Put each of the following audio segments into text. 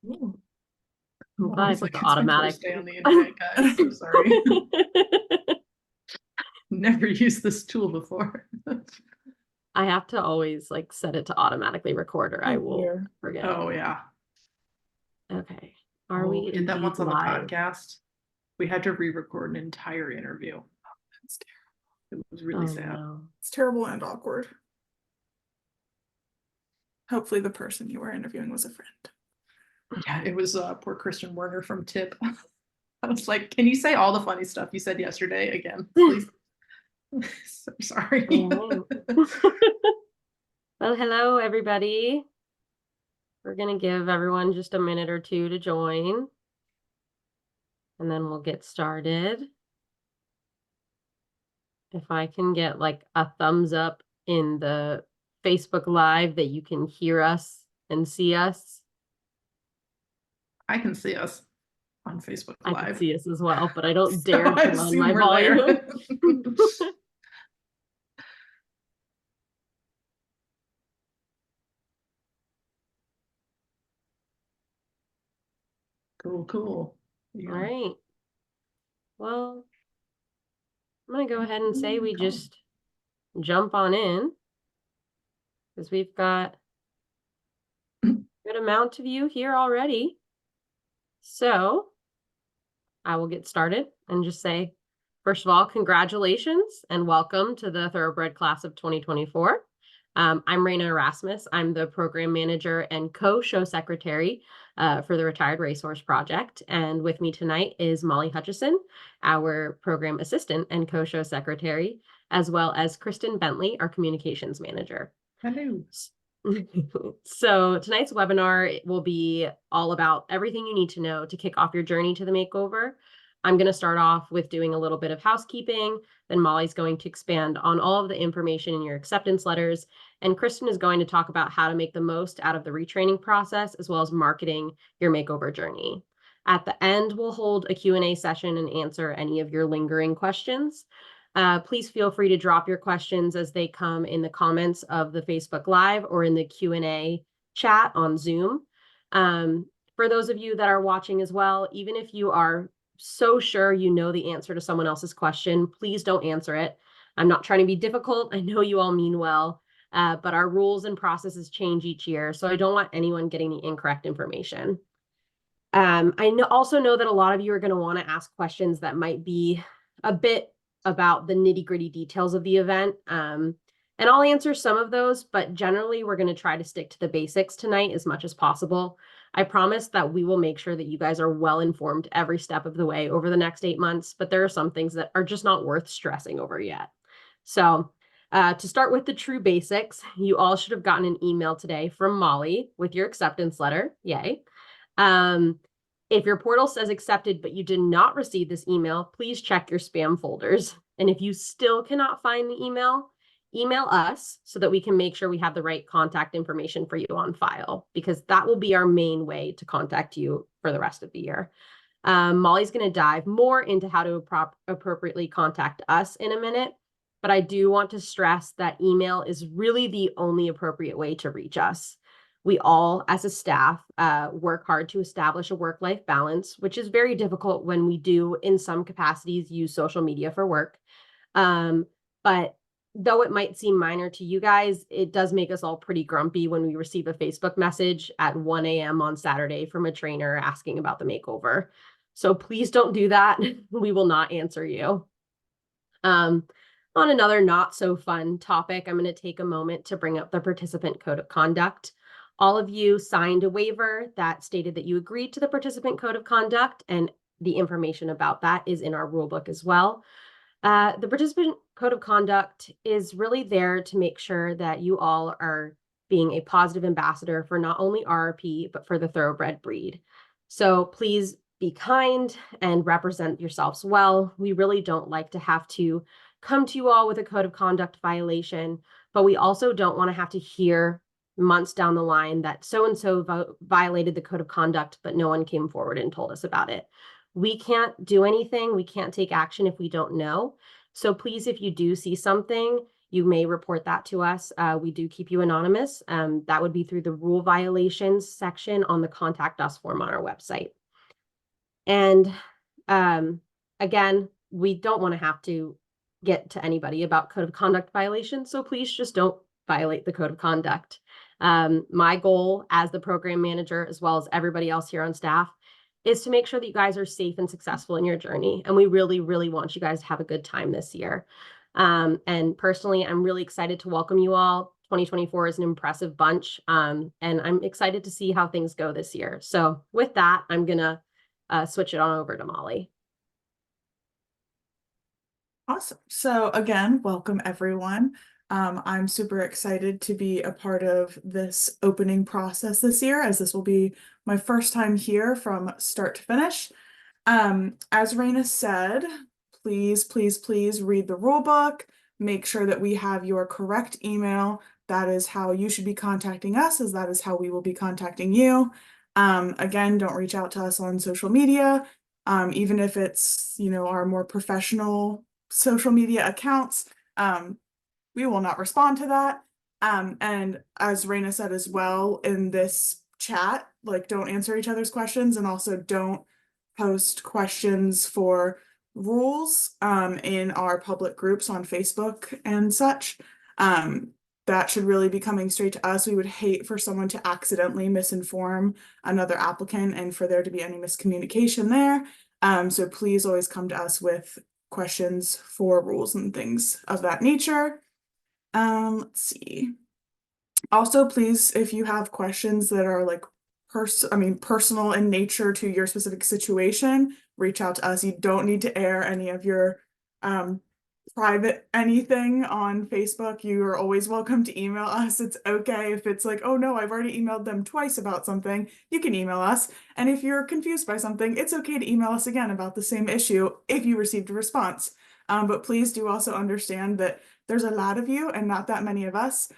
Ooh. I'm glad I Always put like the it's my automatic. first day on the internet, guys. So sorry. Never used this tool before. I have to always like set it to automatically record or I Same will here. forget. Oh yeah. Okay. Are Oh, we we did that indeed once on the live? podcast. We had to re-record an entire interview. It's, It was really Oh sad. no. it's terrible and awkward. Hopefully the person you were interviewing was a friend. Yeah, it was poor Christian Werner from Tip. I was like, can you say all the funny stuff you said yesterday again, please? So sorry. Well, hello everybody. We're gonna give everyone just a minute or two to join. And then we'll get started. If I can get like a thumbs up in the Facebook Live that you can hear us and see us. I can see us on Facebook I can Live. see us as well, but I don't So dare I turn on assume my we're there. volume. Cool. All right. Well, I'm going to go ahead and say we just jump on in because we've got a good amount of you here already. So I will get started and just say, first of all, congratulations and welcome to the Thoroughbred class of 2024. I'm Rayna Erasmus. I'm the program manager and co-show secretary for the Retired Racehorse Project. And with me tonight is Molly Hutchison, our program assistant and co-show secretary, as well as Kristen Bentley, our communications manager. Hello. So tonight's webinar will be all about everything you need to know to kick off your journey to the makeover. I'm going to start off with doing a little bit of housekeeping. Then Molly's going to expand on all of the information in your acceptance letters. And Kristen is going to talk about how to make the most out of the retraining process, as well as marketing your makeover journey. At the end, we'll hold a Q&A session and answer any of your lingering questions. Please feel free to drop your questions as they come in the comments of the Facebook Live or in the Q&A chat on Zoom. For those of you that are watching as well, even if you are so sure you know the answer to someone else's question, please don't answer it. I'm not trying to be difficult. I know you all mean well, but our rules and processes change each year, so I don't want anyone getting the incorrect information. I also know that a lot of you are going to want to ask questions that might be a bit about the nitty-gritty details of the event. And I'll answer some of those, but generally we're going to try to stick to the basics tonight as much as possible. I promise that we will make sure that you guys are well informed every step of the way over the next 8 months, but there are some things that are just not worth stressing over yet. So to start with the true basics, you all should have gotten an email today from Molly with your acceptance letter. Yay. If your portal says accepted, but you did not receive this email, please check your spam folders. And if you still cannot find the email, email us so that we can make sure we have the right contact information for you on file, because that will be our main way to contact you for the rest of the year. Molly's going to dive more into how to appropriately contact us in a minute, but I do want to stress that email is really the only appropriate way to reach us. We all, as a staff, work hard to establish a work-life balance, which is very difficult when we do, in some capacities, use social media for work. But though it might seem minor to you guys, it does make us all pretty grumpy when we receive a Facebook message at 1 a.m. on Saturday from a trainer asking about the makeover. So please don't do that. We will not answer you. On another not so fun topic, I'm going to take a moment to bring up the participant code of conduct. All of you signed a waiver that stated that you agreed to the participant code of conduct, and the information about that is in our rulebook as well. The participant code of conduct is really there to make sure that you all are being a positive ambassador for not only RRP, but for the thoroughbred breed. So please be kind and represent yourselves well. We really don't like to have to come to you all with a code of conduct violation, but we also don't want to have to hear months down the line that so-and-so violated the code of conduct, but no one came forward and told us about it. We can't do anything. We can't take action if we don't know. So please, if you do see something, you may report that to us. We do keep you anonymous. That would be through the rule violations section on the contact us form on our website. And again, we don't want to have to get to anybody about code of conduct violations, so please just don't violate the code of conduct. My goal as the program manager, as well as everybody else here on staff, is to make sure that you guys are safe and successful in your journey. And we really, really want you guys to have a good time this year. And personally, I'm really excited to welcome you all. 2024 is an impressive bunch. And I'm excited to see how things go this year. So with that, I'm going to switch it on over to Molly. Awesome. So again, welcome everyone. I'm super excited to be a part of this opening process this year, as this will be my first time here from start to finish. As Rayna said, please, please, please read the rule book. Make sure that we have your correct email. That is how you should be contacting us, as that is how we will be contacting you. Again, don't reach out to us on social media, even if it's, our more professional social media accounts. We will not respond to that. And as Rayna said as well in this chat, like, don't answer each other's questions, and also don't post questions for rules in our public groups on Facebook and such. That should really be coming straight to us. We would hate for someone to accidentally misinform another applicant and for there to be any miscommunication there. So please always come to us with questions for rules and things of that nature. Let's see. Also, please, if you have questions that are like personal in nature to your specific situation, reach out to us. You don't need to air any of your private anything on Facebook. You are always welcome to email us. It's okay if it's like, oh no, I've already emailed them twice about something. You can email us. And if you're confused by something, it's okay to email us again about the same issue if you received a response. But please do also understand that there's a lot of you and not that many of us.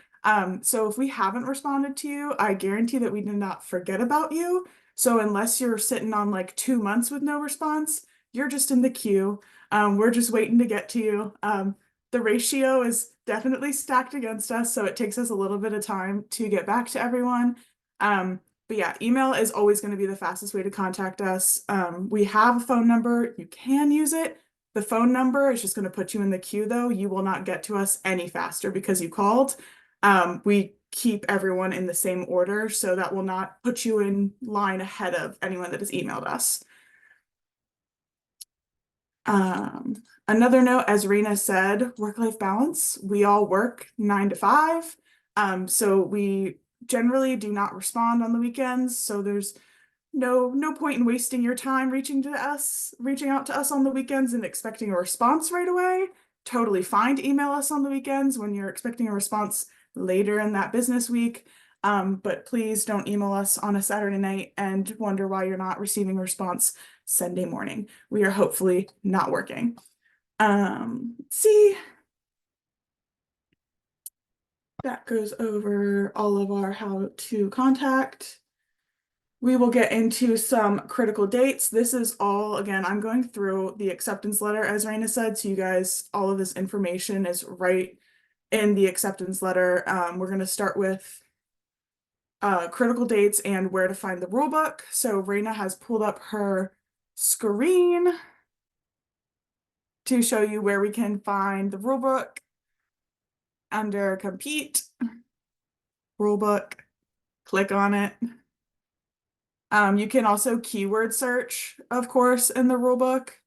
So if we haven't responded to you, I guarantee that we did not forget about you. So unless you're sitting on like 2 months with no response, you're just in the queue. We're just waiting to get to you. The ratio is definitely stacked against us, so it takes us a little bit of time to get back to everyone. But yeah, email is always going to be the fastest way to contact us. We have a phone number. You can use it. The phone number is just going to put you in the queue, though. You will not get to us any faster because you called. We keep everyone in the same order, so that will not put you in line ahead of anyone that has emailed us. Another note, as Rayna said, work-life balance. We all work 9 to 5. So we generally do not respond on the weekends. So there's no point in wasting your time reaching out to us on the weekends and expecting a response right away. Totally fine to email us on the weekends when you're expecting a response later in that business week. But please don't email us on a Saturday night and wonder why you're not receiving a response Sunday morning. We are hopefully not working. Let's see. That goes over all of our how to contact. We will get into some critical dates. This is all, again, I'm going through the acceptance letter, as Rayna said, so you guys, all of this information is right in the acceptance letter. We're going to start with critical dates and where to find the rule book. So Rayna has pulled up her screen to show you where we can find the rule book. Under compete, rule book, click on it. You can also keyword search, of course, in the rule book.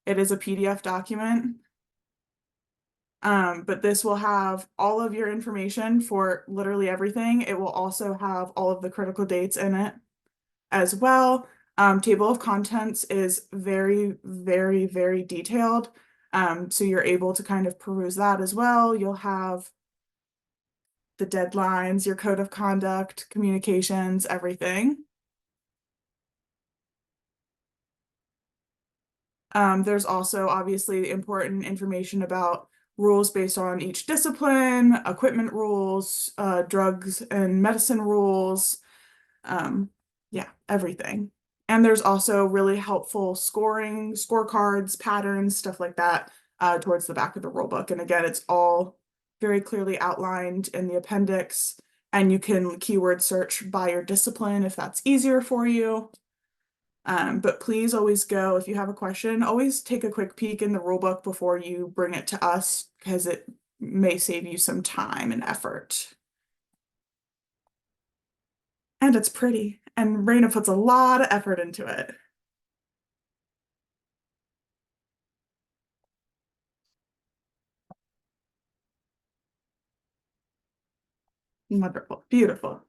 It is a PDF document. But this will have all of your information for literally everything. It will also have all of the critical dates in it as well. Table of contents is very, very, very detailed. So you're able to kind of peruse that as well. You'll have the deadlines, your code of conduct, communications, everything. There's also obviously important information about rules based on each discipline, equipment rules, drugs and medicine rules, yeah, everything. And there's also really helpful scoring, scorecards, patterns, stuff like that, towards the back of the rule book. And again, it's all very clearly outlined in the appendix, and you can keyword search by your discipline if that's easier for you. But please always go, if you have a question, always take a quick peek in the rule book before you bring it to us, because it may save you some time and effort. And it's pretty, and Rayna puts a lot of effort into it. Wonderful, beautiful.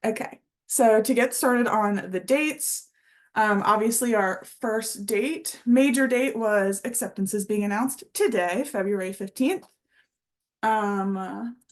Okay, so to get started on the dates, obviously our first date, major date, was acceptances being announced today, February 15th.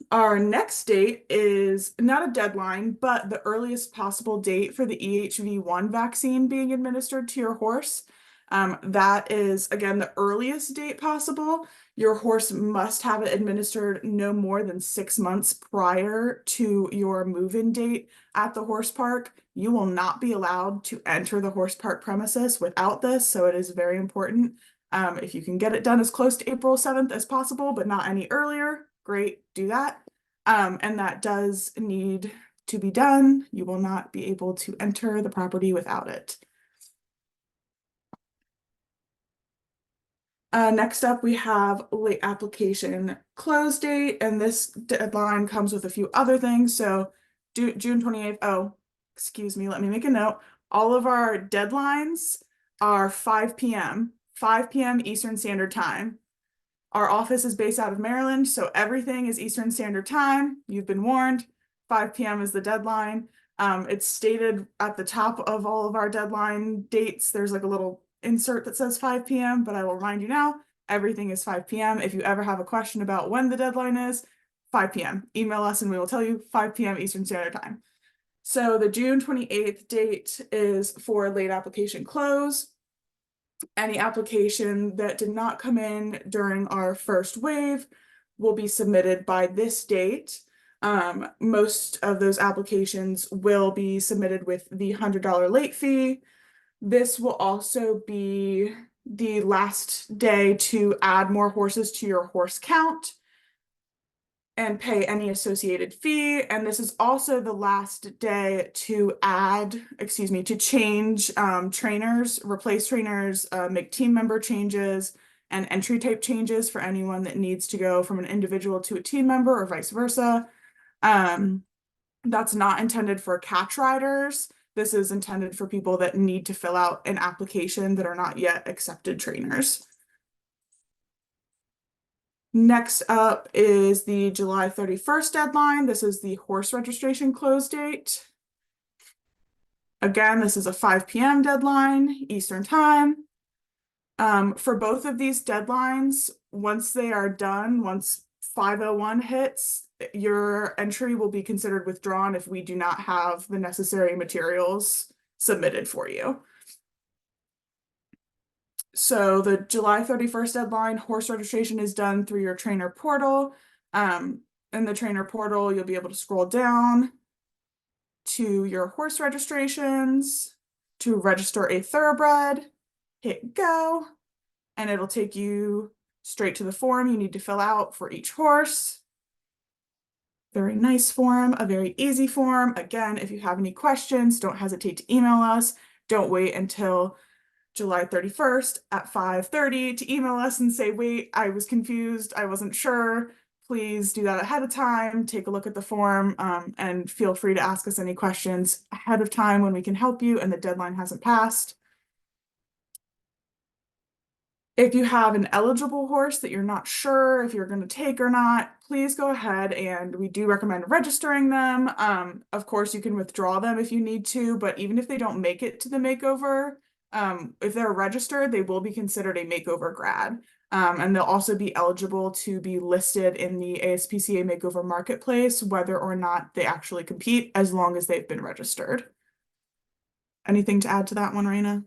Our next date is not a deadline, but the earliest possible date for the EHV1 vaccine being administered to your horse. That is, again, the earliest date possible. Your horse must have it administered no more than 6 months prior to your move-in date at the horse park. You will not be allowed to enter the horse park premises without this, so it is very important. If you can get it done as close to April 7th as possible, but not any earlier, great, do that. And that does need to be done. You will not be able to enter the property without it. Next up, we have late application close date, and this deadline comes with a few other things. So June 28th, oh, excuse me, let me make a note. All of our deadlines are 5 p.m. Eastern Standard Time. Our office is based out of Maryland, so everything is Eastern Standard Time. You've been warned. 5 p.m. is the deadline. It's stated at the top of all of our deadline dates. There's like a little insert that says 5 p.m., but I will remind you now, everything is 5 p.m. If you ever have a question about when the deadline is, 5 p.m. Email us and we will tell you 5 p.m. Eastern Standard Time. So the June 28th date is for late application close. Any application that did not come in during our first wave will be submitted by this date. Most of those applications will be submitted with the $100 late fee. This will also be the last day to add more horses to your horse count and pay any associated fee. And this is also the last day to change trainers, replace trainers, make team member changes, and entry type changes for anyone that needs to go from an individual to a team member or vice versa. That's not intended for catch riders. This is intended for people that need to fill out an application that are not yet accepted trainers. Next up is the July 31st deadline. This is the horse registration close date. Again, this is a 5 p.m. deadline, Eastern Time. For both of these deadlines, once they are done, once 5:01 hits, your entry will be considered withdrawn if we do not have the necessary materials submitted for you. So the July 31st deadline, horse registration is done through your trainer portal. In the trainer portal, you'll be able to scroll down to your horse registrations, to register a thoroughbred, hit go, and it'll take you straight to the form you need to fill out for each horse. Very nice form, a very easy form. Again, if you have any questions, don't hesitate to email us. Don't wait until July 31st at 5:30 to email us and say, wait, I was confused, I wasn't sure. Please do that ahead of time, take a look at the form, and feel free to ask us any questions ahead of time when we can help you and the deadline hasn't passed. If you have an eligible horse that you're not sure if you're going to take or not, please go ahead, and we do recommend registering them. Of course, you can withdraw them if you need to, but even if they don't make it to the makeover, if they're registered, they will be considered a makeover grad. And they'll also be eligible to be listed in the ASPCA makeover marketplace, whether or not they actually compete, as long as they've been registered. Anything to add to that one, Rayna?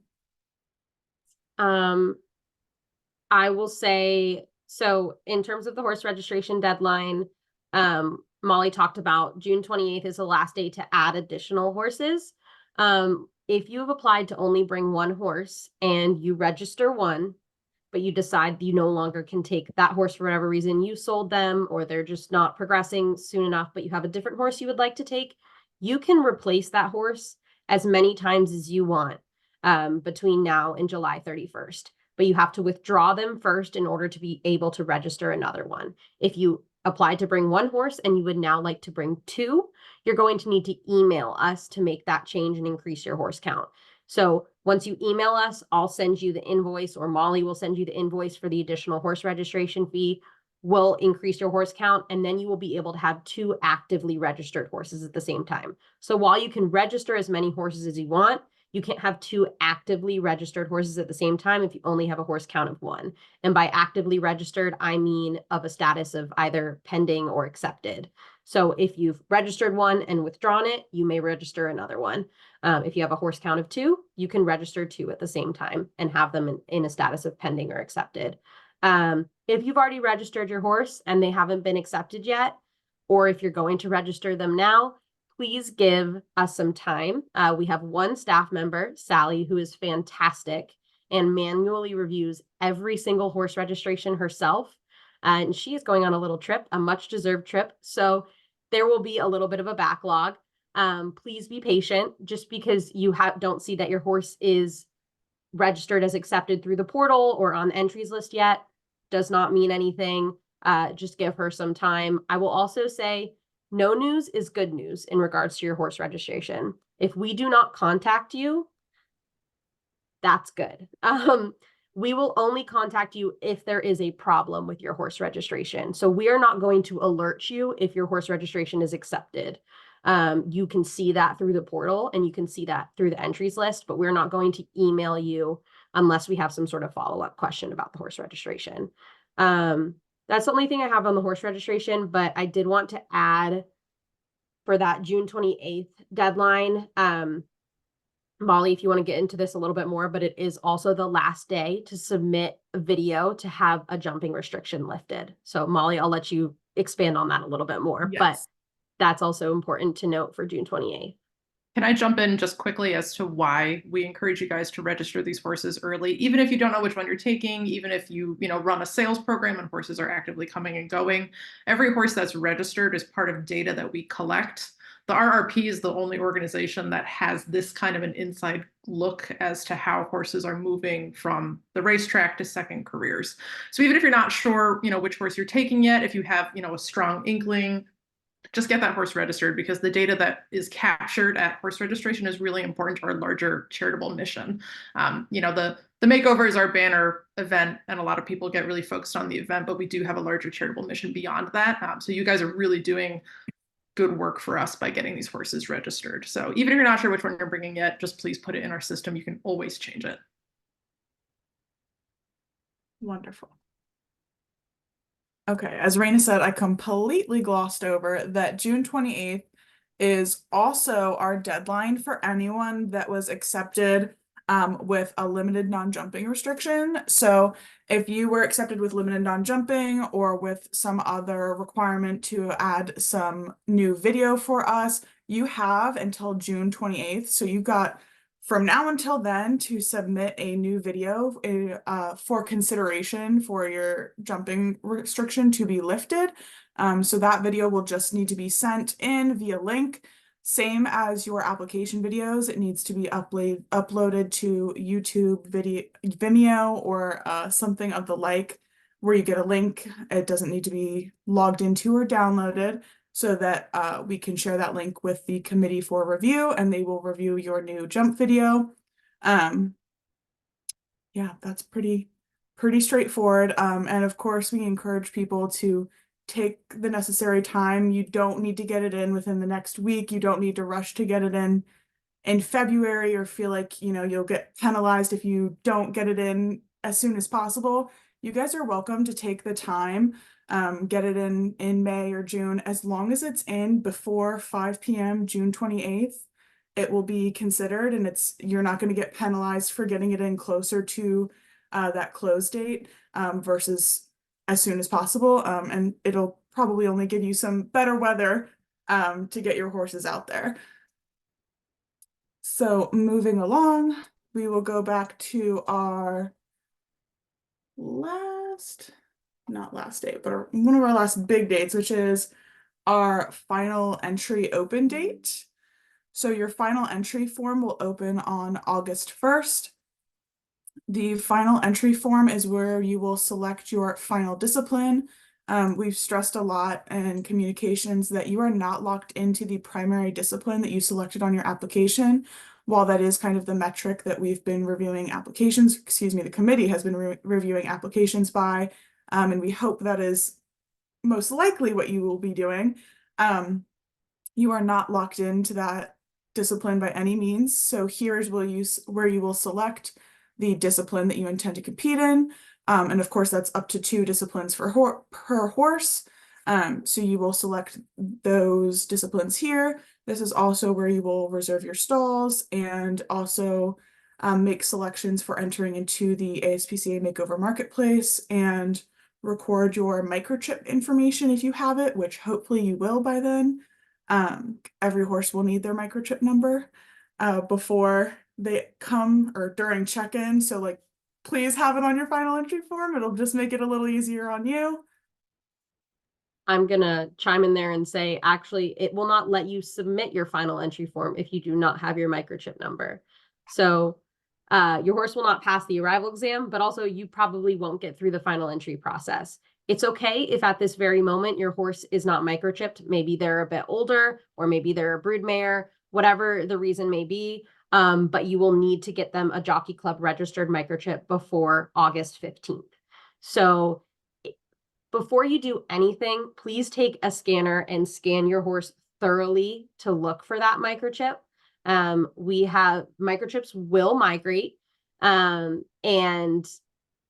I will say, so in terms of the horse registration deadline, Molly talked about June 28th is the last day to add additional horses. If you have applied to only bring one horse and you register one, but you decide you no longer can take that horse for whatever reason, you sold them or they're just not progressing soon enough, but you have a different horse you would like to take, you can replace that horse as many times as you want between now and July 31st. But you have to withdraw them first in order to be able to register another one. If you applied to bring one horse and you would now like to bring two, you're going to need to email us to make that change and increase your horse count. So once you email us, I'll send you the invoice, or Molly will send you the invoice for the additional horse registration fee. Will increase your horse count, and then you will be able to have two actively registered horses at the same time. So while you can register as many horses as you want, you can't have two actively registered horses at the same time if you only have a horse count of one. And by actively registered, I mean of a status of either pending or accepted. So if you've registered one and withdrawn it, you may register another one. If you have a horse count of two, you can register two at the same time and have them in a status of pending or accepted. If you've already registered your horse and they haven't been accepted yet, or if you're going to register them now, please give us some time. We have one staff member, Sally, who is fantastic and manually reviews every single horse registration herself. And she is going on a little trip, a much deserved trip. So there will be a little bit of a backlog. Please be patient. Just because you don't see that your horse is registered as accepted through the portal or on the entries list yet does not mean anything. Just give her some time. I will also say no news is good news in regards to your horse registration. If we do not contact you, that's good. We will only contact you if there is a problem with your horse registration. So we are not going to alert you if your horse registration is accepted. You can see that through the portal and you can see that through the entries list, but we're not going to email you unless we have some sort of follow-up question about the horse registration. That's the only thing I have on the horse registration, but I did want to add for that June 28th deadline. Molly, if you want to get into this a little bit more, but it is also the last day to submit a video to have a jumping restriction lifted. So Molly, I'll let you expand on that a little bit more, but that's also important to note for June 28th. Can I jump in just quickly as to why we encourage you guys to register these horses early, even if you don't know which one you're taking, even if you run a sales program and horses are actively coming and going. Every horse that's registered is part of data that we collect. The RRP is the only organization that has this kind of an inside look as to how horses are moving from the racetrack to second careers. So even if you're not sure, which horse you're taking yet, if you have, a strong inkling, just get that horse registered, because the data that is captured at horse registration is really important to our larger charitable mission. The makeover is our banner event, and a lot of people get really focused on the event, but we do have a larger charitable mission beyond that. So you guys are really doing good work for us by getting these horses registered. So even if you're not sure which one you're bringing yet, just please put it in our system. You can always change it. Wonderful. Okay, as Rayna said, I completely glossed over that June 28th is also our deadline for anyone that was accepted with a limited non-jumping restriction. So if you were accepted with limited non-jumping or with some other requirement to add some new video for us, you have until June 28th. So you've got from now until then to submit a new video for consideration for your jumping restriction to be lifted. So that video will just need to be sent in via link. Same as your application videos, it needs to be uploaded to YouTube Vimeo or something of the like, where you get a link. It doesn't need to be logged into or downloaded, so that we can share that link with the committee for review, and they will review your new jump video. Yeah, that's pretty straightforward. And of course, we encourage people to take the necessary time. You don't need to get it in within the next week. You don't need to rush to get it in February, or feel like, you'll get penalized if you don't get it in as soon as possible. You guys are welcome to take the time, get it in May or June, as long as it's in before 5 p.m. June 28th. It will be considered, and you're not going to get penalized for getting it in closer to that close date versus as soon as possible. And it'll probably only give you some better weather to get your horses out there. So moving along, we will go back to our not last date, but one of our last big dates, which is our final entry open date. So your final entry form will open on August 1st. The final entry form is where you will select your final discipline. We've stressed a lot in communications that you are not locked into the primary discipline that you selected on your application. While that is kind of the metric that we've been reviewing applications, the committee has been reviewing applications by, and we hope that is most likely what you will be doing. You are not locked into that discipline by any means. So here's where you will select the discipline that you intend to compete in. And of course, that's up to 2 disciplines per horse. So you will select those disciplines here. This is also where you will reserve your stalls and also make selections for entering into the ASPCA Makeover Marketplace and record your microchip information if you have it, which hopefully you will by then. Every horse will need their microchip number before they come or during check-in. So like, please have it on your final entry form. It'll just make it a little easier on you. I'm gonna chime in there and say, actually, it will not let you submit your final entry form if you do not have your microchip number. So your horse will not pass the arrival exam, but also you probably won't get through the final entry process. It's okay if at this very moment your horse is not microchipped. Maybe they're a bit older, or maybe they're a broodmare, whatever the reason may be. But you will need to get them a Jockey Club registered microchip before August 15th. So before you do anything, please take a scanner and scan your horse thoroughly to look for that microchip. We have microchips will migrate, and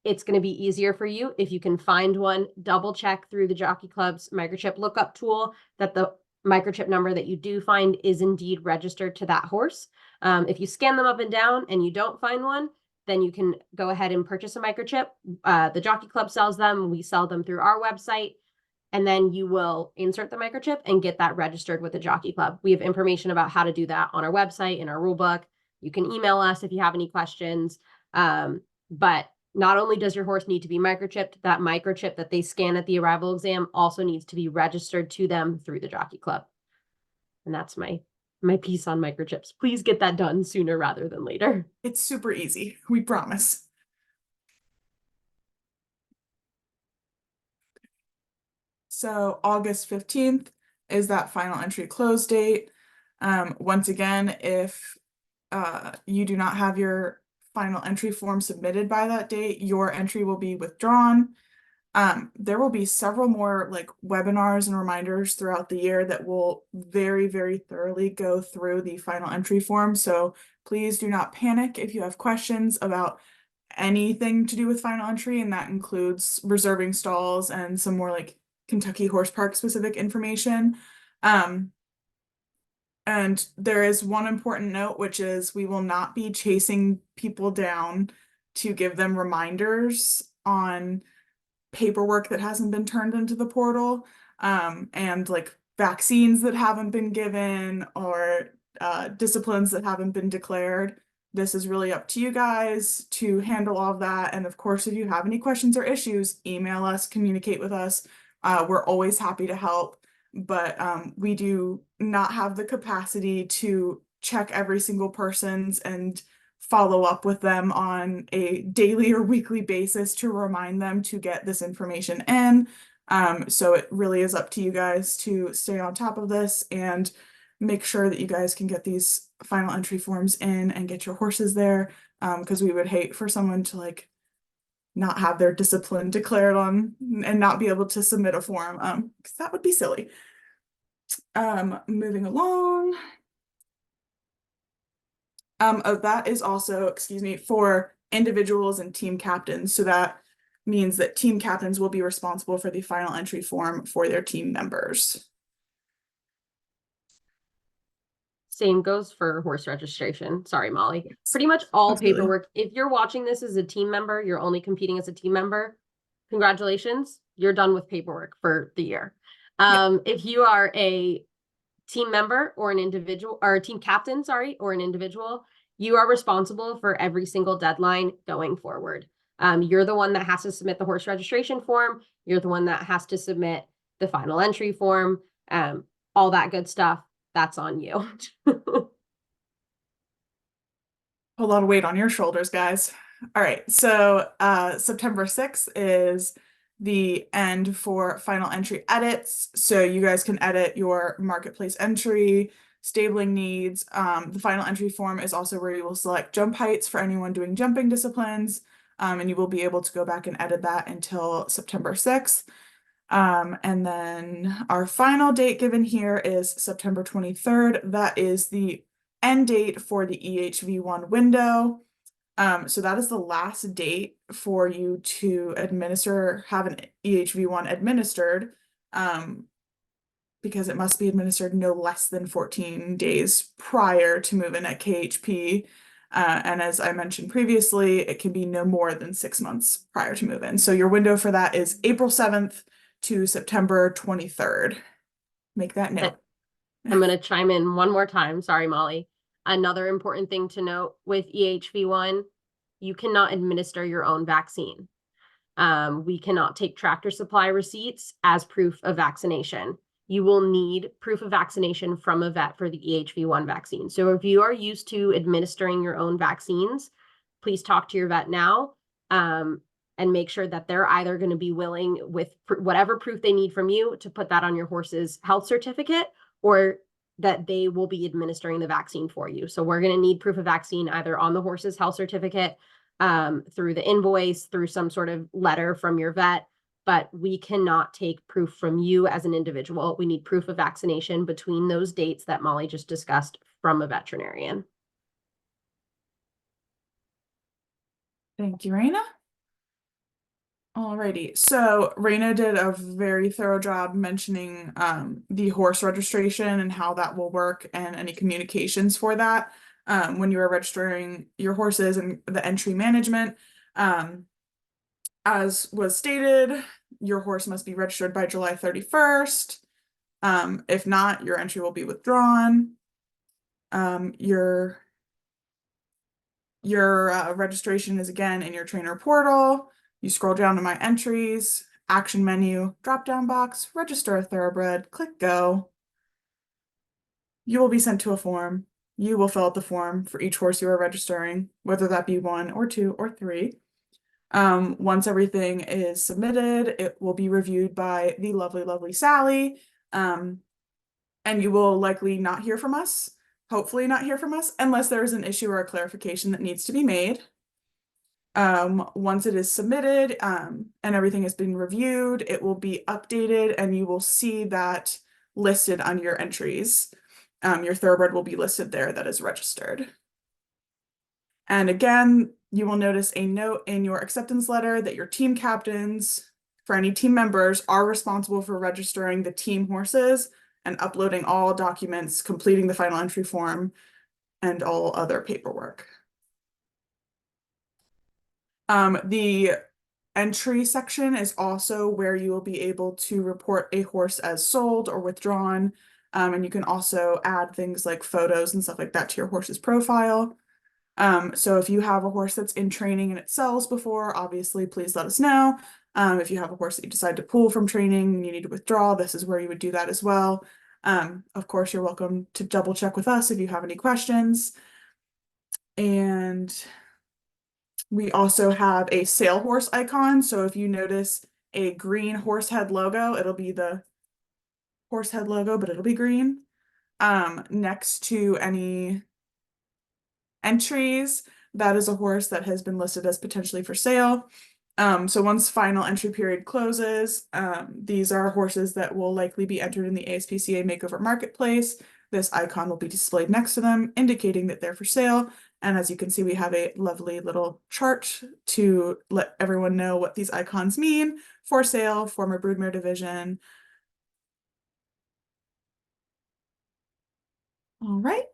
it's going to be easier for you if you can find one. Double check through the Jockey Club's microchip lookup tool that the microchip number that you do find is indeed registered to that horse. If you scan them up and down and you don't find one, then you can go ahead and purchase a microchip. The Jockey Club sells them. We sell them through our website. And then you will insert the microchip and get that registered with the Jockey Club. We have information about how to do that on our website, in our rule book. You can email us if you have any questions. But not only does your horse need to be microchipped, that microchip that they scan at the arrival exam also needs to be registered to them through the Jockey Club. And that's my piece on microchips. Please get that done sooner rather than later. It's super easy, we promise. So August 15th is that final entry close date. Once again, if you do not have your final entry form submitted by that date, your entry will be withdrawn. There will be several more like webinars and reminders throughout the year that will very, very thoroughly go through the final entry form. So please do not panic if you have questions about anything to do with final entry, and that includes reserving stalls and some more like Kentucky Horse Park specific information. And there is one important note, which is we will not be chasing people down to give them reminders on paperwork that hasn't been turned into the portal, and like vaccines that haven't been given, or disciplines that haven't been declared. This is really up to you guys to handle all of that. And of course, if you have any questions or issues, email us, communicate with us. We're always happy to help, but we do not have the capacity to check every single person's and follow up with them on a daily or weekly basis to remind them to get this information in. So it really is up to you guys to stay on top of this and make sure that you guys can get these final entry forms in and get your horses there, because we would hate for someone to like not have their discipline declared on and not be able to submit a form, because that would be silly. Moving along. That is also, for individuals and team captains. So that means that team captains will be responsible for the final entry form for their team members. Same goes for horse registration. Sorry, Molly. Pretty much all Absolutely. paperwork. If you're watching this as a team member, you're only competing as a team member. Congratulations, you're done with paperwork for the year. If you are a team member or an individual, or a team captain, sorry, or an individual, you are responsible for every single deadline going forward. You're the one that has to submit the horse registration form. You're the one that has to submit the final entry form, all that good stuff. That's on you. A lot of weight on your shoulders, guys. All right, so September 6th is the end for final entry edits. So you guys can edit your marketplace entry, stabling needs. The final entry form is also where you will select jump heights for anyone doing jumping disciplines. And you will be able to go back and edit that until September 6th. And then our final date given here is September 23rd. That is the end date for the EHV1 window. So that is the last date for you to have an EHV1 administered, because it must be administered no less than 14 days prior to move-in at KHP. And as I mentioned previously, it can be no more than 6 months prior to move-in. So your window for that is April 7th to September 23rd. Make that note. I'm going to chime in one more time. Sorry, Molly. Another important thing to note with EHV1, you cannot administer your own vaccine. We cannot take Tractor Supply receipts as proof of vaccination. You will need proof of vaccination from a vet for the EHV1 vaccine. So if you are used to administering your own vaccines, please talk to your vet now, and make sure that they're either going to be willing with whatever proof they need from you to put that on your horse's health certificate, or that they will be administering the vaccine for you. So we're going to need proof of vaccine either on the horse's health certificate, through the invoice, through some sort of letter from your vet, but we cannot take proof from you as an individual. We need proof of vaccination between those dates that Molly just discussed from a veterinarian. Thank you, Rayna. Alrighty, so Rayna did a very thorough job mentioning the horse registration and how that will work and any communications for that when you are registering your horses and the entry management. As was stated, your horse must be registered by July 31st. If not, your entry will be withdrawn. Your registration is again in your trainer portal. You scroll down to my entries, action menu, drop down box, register a thoroughbred, click go. You will be sent to a form. You will fill out the form for each horse you are registering, whether that be 1 or 2 or 3. Once everything is submitted, it will be reviewed by the lovely Sally. And you will likely not hear from us, hopefully not hear from us, unless there is an issue or a clarification that needs to be made. Once it is submitted, and everything has been reviewed, it will be updated and you will see that listed on your entries. Your thoroughbred will be listed there that is registered. And again, you will notice a note in your acceptance letter that your team captains, for any team members, are responsible for registering the team horses and uploading all documents, completing the final entry form, and all other paperwork. The entry section is also where you will be able to report a horse as sold or withdrawn. And you can also add things like photos and stuff like that to your horse's profile. So if you have a horse that's in training and it sells before, obviously, please let us know. If you have a horse that you decide to pull from training and you need to withdraw, this is where you would do that as well. Of course, you're welcome to double check with us if you have any questions. And we also have a sale horse icon. So if you notice a green horse head logo, it'll be the horse head logo, but it'll be green. Next to any entries, that is a horse that has been listed as potentially for sale. So once final entry period closes, these are horses that will likely be entered in the ASPCA Makeover Marketplace. This icon will be displayed next to them, indicating that they're for sale. And as you can see, we have a lovely little chart to let everyone know what these icons mean: for sale, former broodmare division. All right.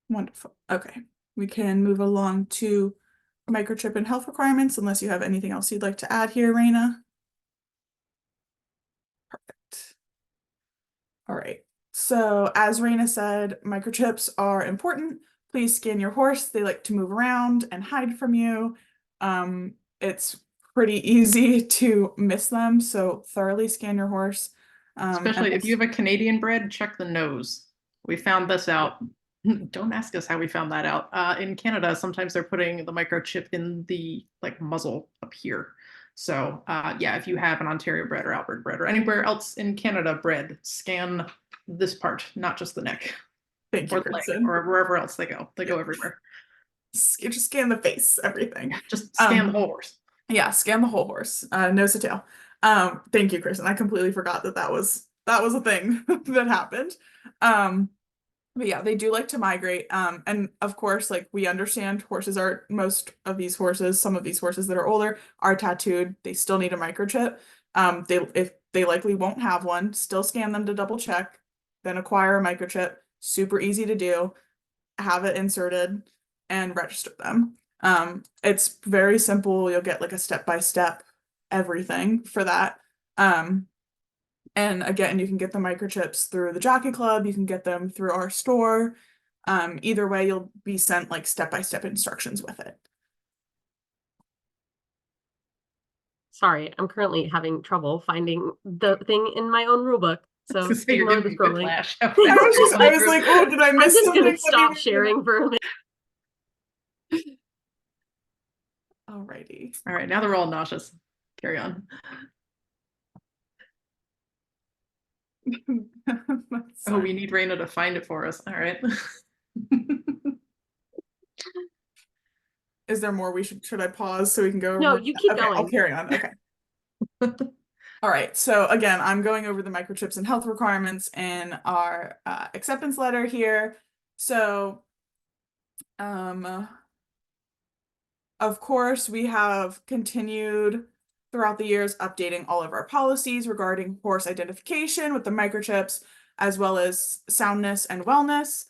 Wonderful. Okay, we can move along to microchip and health requirements, unless you have anything else you'd like to add here, Rayna. Perfect. All right, So as Rayna said, microchips are important. Please scan your horse. They like to move around and hide from you. It's pretty easy to miss them, so thoroughly scan your horse. Especially if you have a Canadian bred, check the nose. We found this out. Don't ask us how we found that out. In Canada, sometimes they're putting the microchip in the like muzzle up here. So yeah, if you have an Ontario bred or Alberta bred or anywhere else in Canada bred, scan this part, not just the neck. Thank you, or the leg, Kristen. or wherever else they go. They go everywhere. Just scan the face, everything. Yeah, just scan the whole horse. Yeah, scan the whole horse, nose to tail. Thank you, Kristen. I completely forgot that was a thing that happened. But yeah, they do like to migrate. And of course, like we understand most of these horses, some of these horses that are older are tattooed. They still need a microchip. If they likely won't have one, still scan them to double check, then acquire a microchip. Super easy to do. Have it inserted and register them. It's very simple. You'll get like a step-by-step everything for that. And again, you can get the microchips through the Jockey Club. You can get them through our store. Either way, you'll be sent like step-by-step instructions with it. Sorry, I'm currently having trouble finding the thing in my own rulebook. So You're ignore giving the me scrolling. whiplash. I was like, oh, did I I'm miss just something? gonna stop sharing for a minute. Alrighty. All right, now they're all nauseous. Carry on. Oh, we need Rayna to find it for us. All right. Is there more should I pause so we can go over? No, you keep Okay, going. I'll carry on. Okay. All right, so again, I'm going over the microchips and health requirements in our acceptance letter here. So, of course, we have continued throughout the years updating all of our policies regarding horse identification with the microchips, as well as soundness and wellness.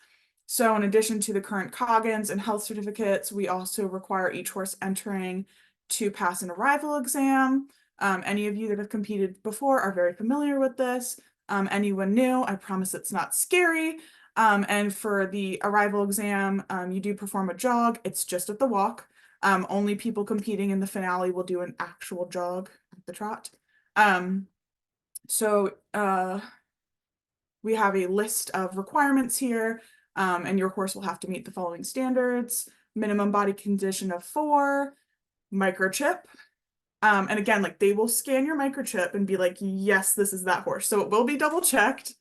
So in addition to the current Coggins and health certificates, we also require each horse entering to pass an arrival exam. Any of you that have competed before are very familiar with this. Anyone new, I promise it's not scary. And for the arrival exam, you do perform a jog. It's just at the walk. Only people competing in the finale will do an actual jog at the trot. So we have a list of requirements here, and your horse will have to meet the following standards: minimum body condition of 4, microchip. And again, like they will scan your microchip and be like, yes, this is that horse. So it will be double checked.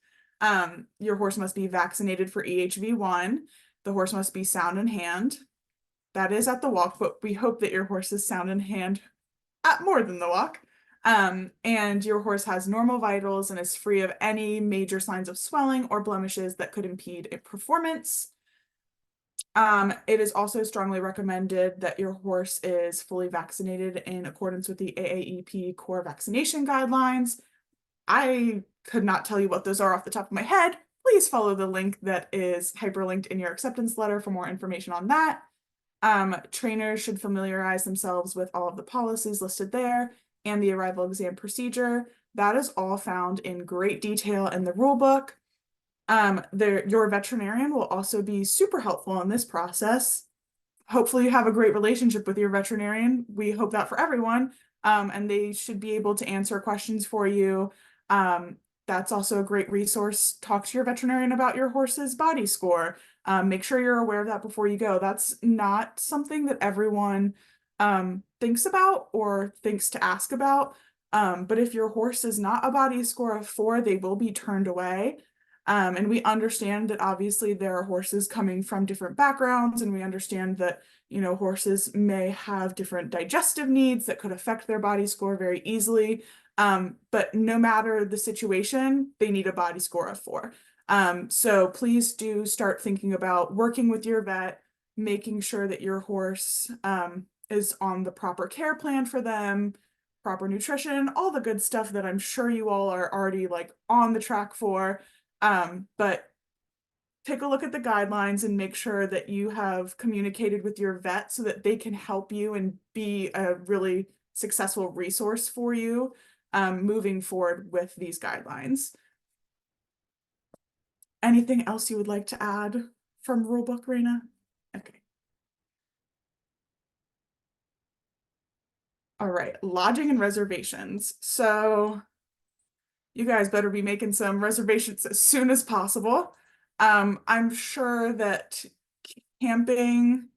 Your horse must be vaccinated for EHV1. The horse must be sound in hand. That is at the walk, but we hope that your horse is sound in hand at more than the walk. And your horse has normal vitals and is free of any major signs of swelling or blemishes that could impede performance. It is also strongly recommended that your horse is fully vaccinated in accordance with the AAEP core vaccination guidelines. I could not tell you what those are off the top of my head. Please follow the link that is hyperlinked in your acceptance letter for more information on that. Trainers should familiarize themselves with all of the policies listed there and the arrival exam procedure. That is all found in great detail in the rule book. Your veterinarian will also be super helpful in this process. Hopefully you have a great relationship with your veterinarian. We hope that for everyone. And they should be able to answer questions for you. That's also a great resource. Talk to your veterinarian about your horse's body score. Make sure you're aware of that before you go. That's not something that everyone thinks about or thinks to ask about. But if your horse is not a body score of 4, they will be turned away. And we understand that obviously there are horses coming from different backgrounds, and we understand that, you know, horses may have different digestive needs that could affect their body score very easily. But no matter the situation, they need a body score of 4. So please do start thinking about working with your vet, making sure that your horse is on the proper care plan for them, proper nutrition, all the good stuff that I'm sure you all are already like on the track for. But take a look at the guidelines and make sure that you have communicated with your vet so that they can help you and be a really successful resource for you moving forward with these guidelines. Anything else you would like to add from rulebook, Rayna? Okay. All right, lodging and reservations. So you guys better be making some reservations as soon as possible. I'm sure that camping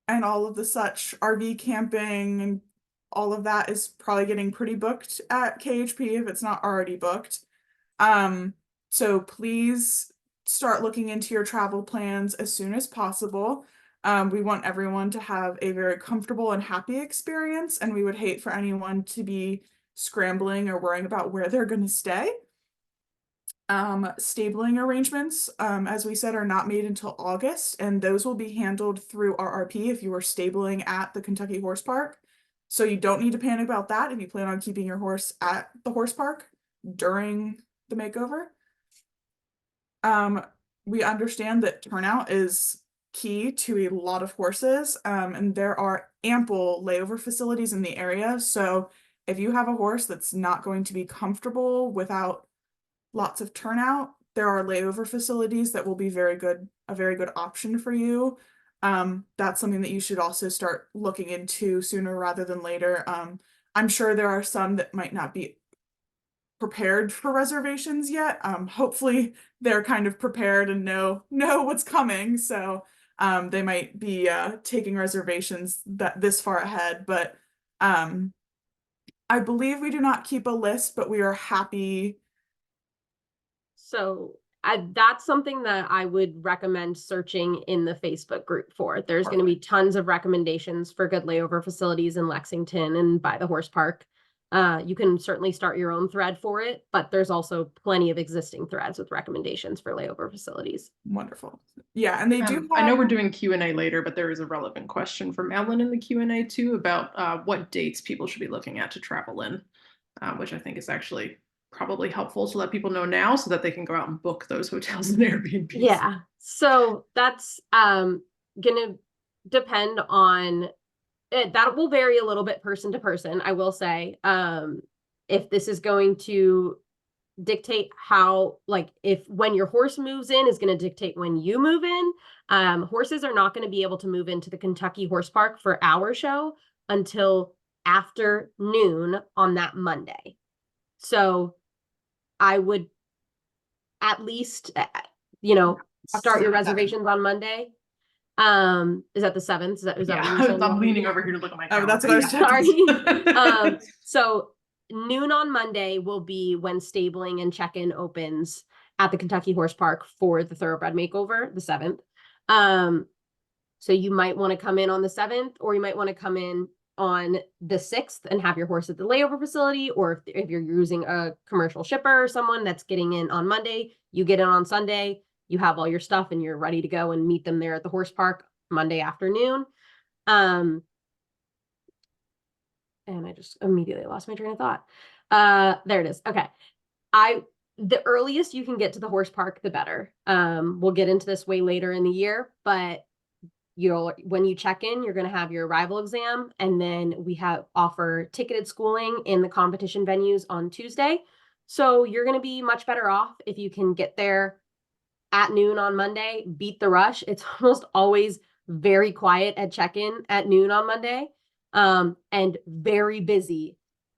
and all of the such, RV camping and all of that is probably getting pretty booked at KHP if it's not already booked. So please start looking into your travel plans as soon as possible. We want everyone to have a very comfortable and happy experience, and we would hate for anyone to be scrambling or worrying about where they're going to stay. Stabling arrangements, as we said, are not made until August, and those will be handled through RRP if you are stabling at the Kentucky Horse Park. So you don't need to panic about that if you plan on keeping your horse at the horse park during the makeover. We understand that turnout is key to a lot of horses, and there are ample layover facilities in the area. So if you have a horse that's not going to be comfortable without lots of turnout, there are layover facilities that will be a very good option for you. That's something that you should also start looking into sooner rather than later. I'm sure there are some that might not be prepared for reservations yet. Hopefully they're kind of prepared and know what's coming. So they might be taking reservations this far ahead. But I believe we do not keep a list, but we are happy. So that's something that I would recommend searching in the Facebook group for. There's going to be tons of recommendations for good layover facilities in Lexington and by the horse park. You can certainly start your own thread for it, but there's also plenty of existing threads with recommendations for layover facilities. Wonderful. Yeah, and they do have... I know we're doing Q&A later, but there is a relevant question from Ellen in the Q&A too about what dates people should be looking at to travel in, which I think is actually probably helpful to let people know now so that they can go out and book those hotels and Airbnbs. Yeah, so that's gonna depend on it. That will vary a little bit person to person, I will say. If this is going to dictate how, like, if when your horse moves in is going to dictate when you move in. Horses are not going to be able to move into the Kentucky Horse Park for our show until after noon on that Monday. So I would at least, start your reservations on Monday. Is that the 7th? Is that what you're saying? I'm leaning over here to look at my calendar. That's what I was sorry. So noon on Monday will be when stabling and check-in opens at the Kentucky Horse Park for the Thoroughbred Makeover, the 7th. So you might want to come in on the 7th, or you might want to come in on the 6th and have your horse at the layover facility, or if you're using a commercial shipper or someone that's getting in on Monday, you get in on Sunday, you have all your stuff and you're ready to go and meet them there at the horse park Monday afternoon. And I just immediately lost my train of thought. There it is. Okay. The earliest you can get to the horse park, the better. We'll get into this way later in the year, but when you check in, you're going to have your arrival exam, and then we offer ticketed schooling in the competition venues on Tuesday. So you're going to be much better off if you can get there at noon on Monday, beat the rush. It's almost always very quiet at check-in at noon on Monday, and very busy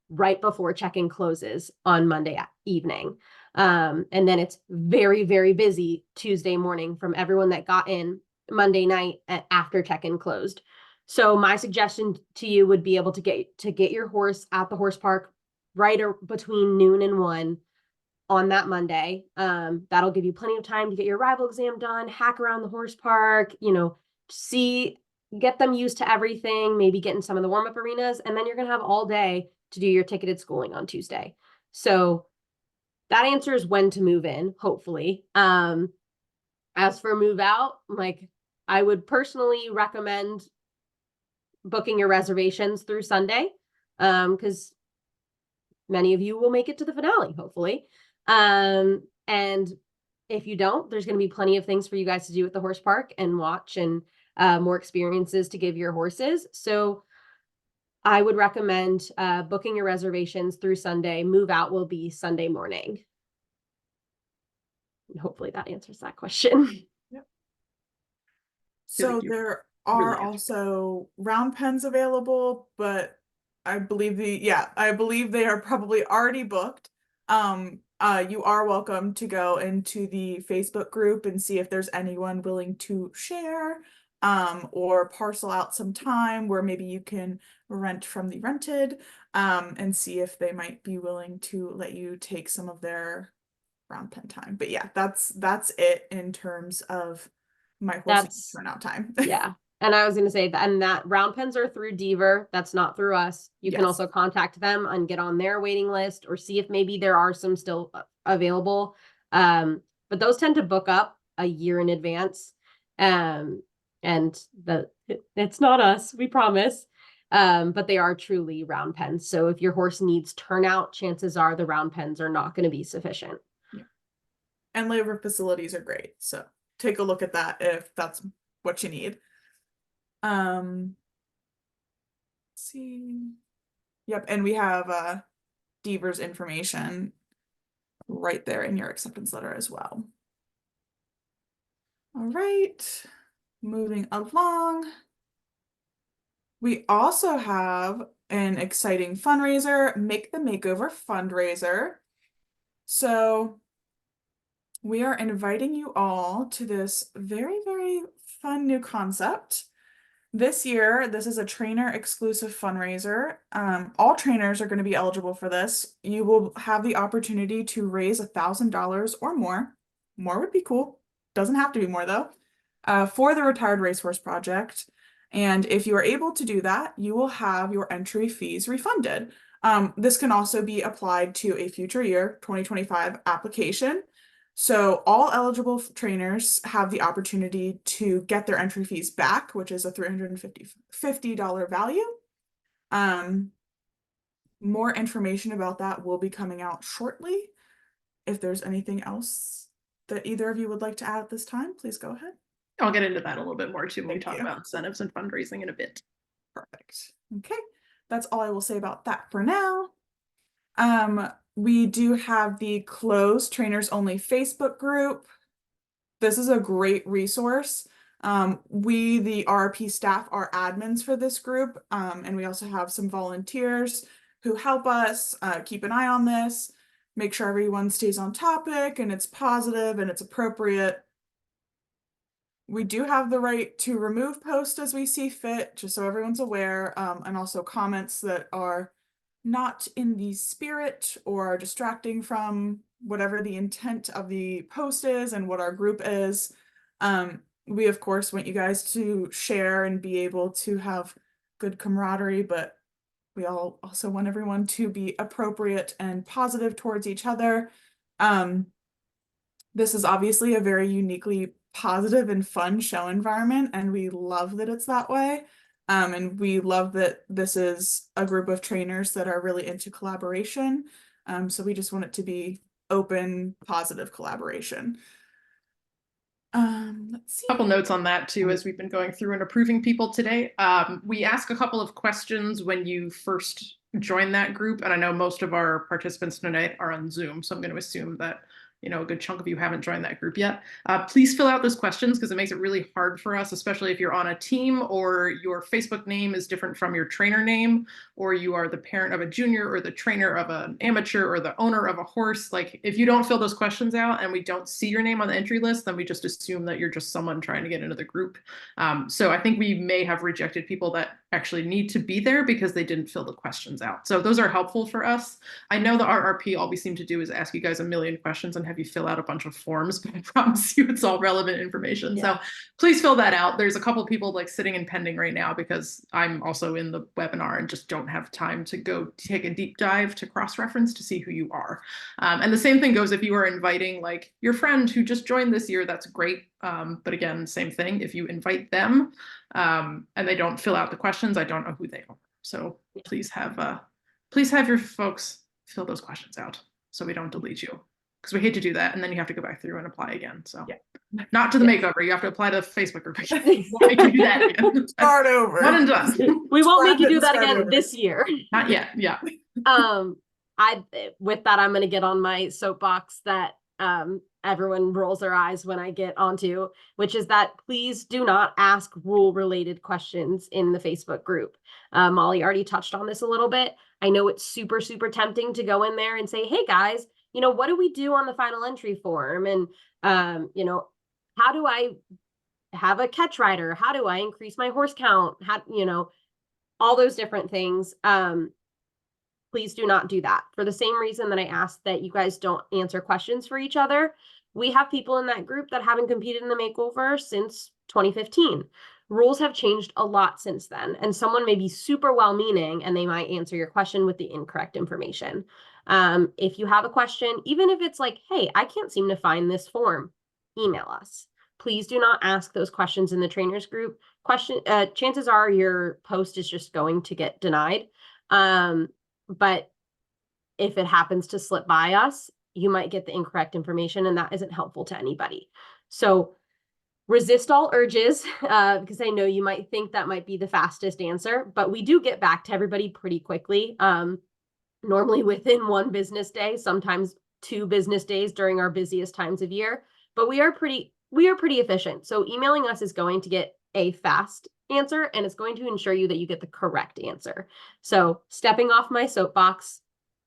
right before check-in closes on Monday evening. And then it's very, very busy Tuesday morning from everyone that got in Monday night after check-in closed. So my suggestion to you would be able to get your horse at the horse park right between noon and 1 on that Monday. That'll give you plenty of time to get your arrival exam done, hack around the horse park, get them used to everything, maybe get in some of the warm-up arenas, and then you're going to have all day to do your ticketed schooling on Tuesday. So that answers when to move in, hopefully. As for move out, I would personally recommend booking your reservations through Sunday, because many of you will make it to the finale, hopefully. And if you don't, there's going to be plenty of things for you guys to do at the horse park and watch, and more experiences to give your horses. So I would recommend booking your reservations through Sunday. Move out will be Sunday morning. hopefully that answers that question. So like you there really are answered. also round pens available, but I believe I believe they are probably already booked. You are welcome to go into the Facebook group and see if there's anyone willing to share, or parcel out some time where maybe you can rent from the rented, and see if they might be willing to let you take some of their round pen time. But yeah, that's it in terms of my horse That's turnout time. yeah. And I was going to say that, and that round pens are through Deaver. That's not through us. You can Yes. also contact them and get on their waiting list or see if maybe there are some still available. But those tend to book up a year in advance. And it's not us, we promise. But they are truly round pens. So if your horse needs turnout, chances are the round pens are not going to be sufficient. And labor facilities are great. So take a look at that if that's what you need. Let's see. Yep, and we have Deaver's information right there in your acceptance letter as well. All right, moving along. We also have an exciting fundraiser, Make the Makeover fundraiser. So we are inviting you all to this very, very fun new concept. This year, this is a trainer exclusive fundraiser. All trainers are going to be eligible for this. You will have the opportunity to raise $1,000 or more. More would be cool. Doesn't have to be more though. For the Retired Racehorse Project. And if you are able to do that, you will have your entry fees refunded. This can also be applied to a future year 2025 application. So all eligible trainers have the opportunity to get their entry fees back, which is a $350 value. More information about that will be coming out shortly. If there's anything else that either of you would like to add at this time, please go ahead. I'll get into that a little bit more too when we Thank talk you. about incentives and fundraising in a bit. Perfect. Okay, that's all I will say about that for now. We do have the closed trainers only Facebook group. This is a great resource. We, the RRP staff, are admins for this group, and we also have some volunteers who help us keep an eye on this, make sure everyone stays on topic and it's positive and it's appropriate. We do have the right to remove posts as we see fit, just so everyone's aware, and also comments that are not in the spirit or are distracting from whatever the intent of the post is and what our group is. We of course want you guys to share and be able to have good camaraderie, but we all also want everyone to be appropriate and positive towards each other. This is obviously a very uniquely positive and fun show environment, and we love that it's that way. And we love that this is a group of trainers that are really into collaboration. So we just want it to be open, positive collaboration. Let's see. Couple notes on that too, as we've been going through and approving people today. We ask a couple of questions when you first join that group, and I know most of our participants tonight are on Zoom, so I'm going to assume that a good chunk of you haven't joined that group yet. Please fill out those questions because it makes it really hard for us, especially if you're on a team or your Facebook name is different from your trainer name, or you are the parent of a junior or the trainer of an amateur or the owner of a horse. Like if you don't fill those questions out and we don't see your name on the entry list, then we just assume that you're just someone trying to get into the group. So I think we may have rejected people that actually need to be there because they didn't fill the questions out. So those are helpful for us. I know the RRP, all we seem to do is ask you guys a million questions and have you fill out a bunch of forms, but I promise you it's all relevant information. Yeah. So please fill that out. There's a couple people like sitting and pending right now because I'm also in the webinar and just don't have time to go take a deep dive to cross-reference to see who you are. And the same thing goes if you are inviting like your friend who just joined this year, that's great. But again, same thing. If you invite them and they don't fill out the questions, I don't know who they are. So please have your folks fill those questions out so we don't delete you, because we hate to do that and then you have to go back through and apply again. So not to the makeover, you have to apply to Facebook group. We'll make you do that again. Start over. One and done. We won't make you do that again this year. Not yet. Yeah. With that, I'm going to get on my soapbox that everyone rolls their eyes when I get onto, which is that please do not ask rule related questions in the Facebook group. Molly already touched on this a little bit. I know it's super, super tempting to go in there and say, hey guys, you know, what do we do on the final entry form? And, you know, how do I have a catch rider? How do I increase my horse count? How, you know, all those different things. Please do not do that. For the same reason that I asked that you guys don't answer questions for each other, we have people in that group that haven't competed in the makeover since 2015. Rules have changed a lot since then, and someone may be super well-meaning and they might answer your question with the incorrect information. If you have a question, even if it's like, hey, I can't seem to find this form, email us. Please do not ask those questions in the trainers group. Chances are your post is just going to get denied. But if it happens to slip by us, you might get the incorrect information, and that isn't helpful to anybody. So resist all urges, because I know you might think that might be the fastest answer, but we do get back to everybody pretty quickly. Normally within 1 business day, sometimes 2 business days during our busiest times of year, but we are pretty efficient. So emailing us is going to get a fast answer, and it's going to ensure you that you get the correct answer. So stepping off my soapbox,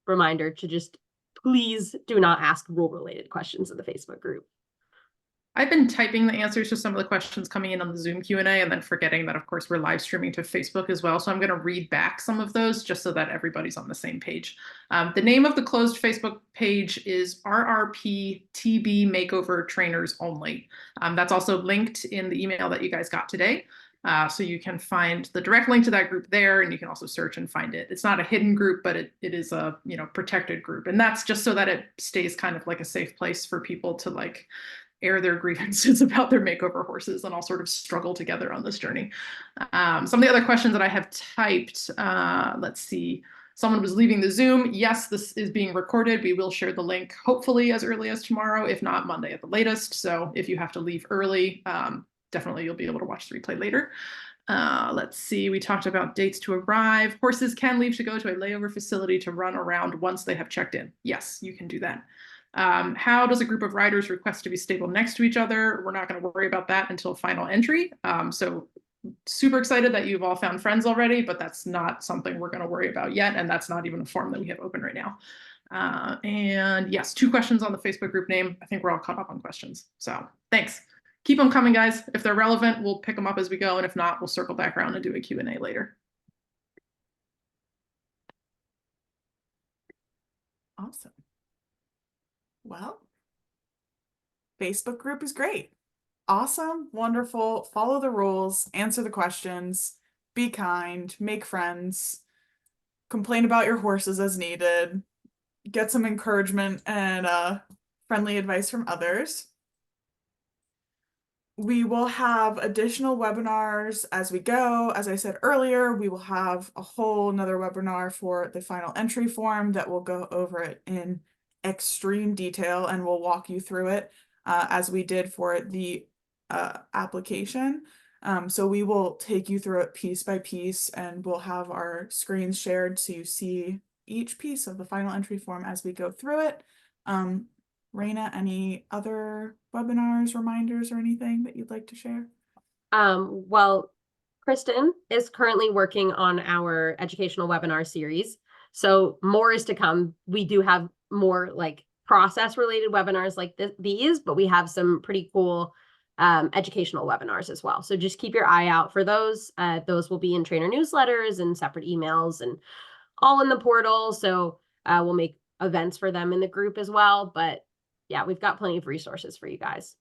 reminder to just please do not ask rule related questions in the Facebook group. I've been typing the answers to some of the questions coming in on the Zoom Q&A and then forgetting that, of course, we're live streaming to Facebook as well. So I'm going to read back some of those just so that everybody's on the same page. The name of the closed Facebook page is RRP TB Makeover Trainers Only. That's also linked in the email that you guys got today. So you can find the direct link to that group there, and you can also search and find it. It's not a hidden group, but it is a, you know, protected group. And that's just so that it stays kind of like a safe place for people to like air their grievances about their makeover horses and all sort of struggle together on this journey. Some of the other questions that I have typed, let's see. Someone was leaving the Zoom. Yes, this is being recorded. We will share the link hopefully as early as tomorrow, if not Monday at the latest. So if you have to leave early, definitely you'll be able to watch the replay later. Let's see, we talked about dates to arrive. Horses can leave to go to a layover facility to run around once they have checked in. Yes, you can do that. How does a group of riders request to be stable next to each other? We're not going to worry about that until final entry. So super excited that you've all found friends already, but that's not something we're going to worry about yet. And that's not even a form that we have open right now. And yes, 2 questions on the Facebook group name. I think we're all caught up on questions. So thanks. Keep them coming, guys. If they're relevant, we'll pick them up as we go. And if not, we'll circle back around and do a Q&A later. Awesome. Well, Facebook group is great. Awesome, wonderful, follow the rules, answer the questions, be kind, make friends, complain about your horses as needed, get some encouragement and friendly advice from others. We will have additional webinars as we go. As I said earlier, we will have a whole nother webinar for the final entry form that will go over it in extreme detail, and we'll walk you through it as we did for the application. So we will take you through it piece by piece, and we'll have our screens shared so you see each piece of the final entry form as we go through it. Rayna, any other webinars, reminders, or anything that you'd like to share? Well, Kristen is currently working on our educational webinar series. So more is to come. We do have more like process related webinars like these, but we have some pretty cool educational webinars as well. So just keep your eye out for those. Those will be in trainer newsletters and separate emails and all in the portal. So we'll make events for them in the group as well. But yeah, we've got plenty of resources for you guys.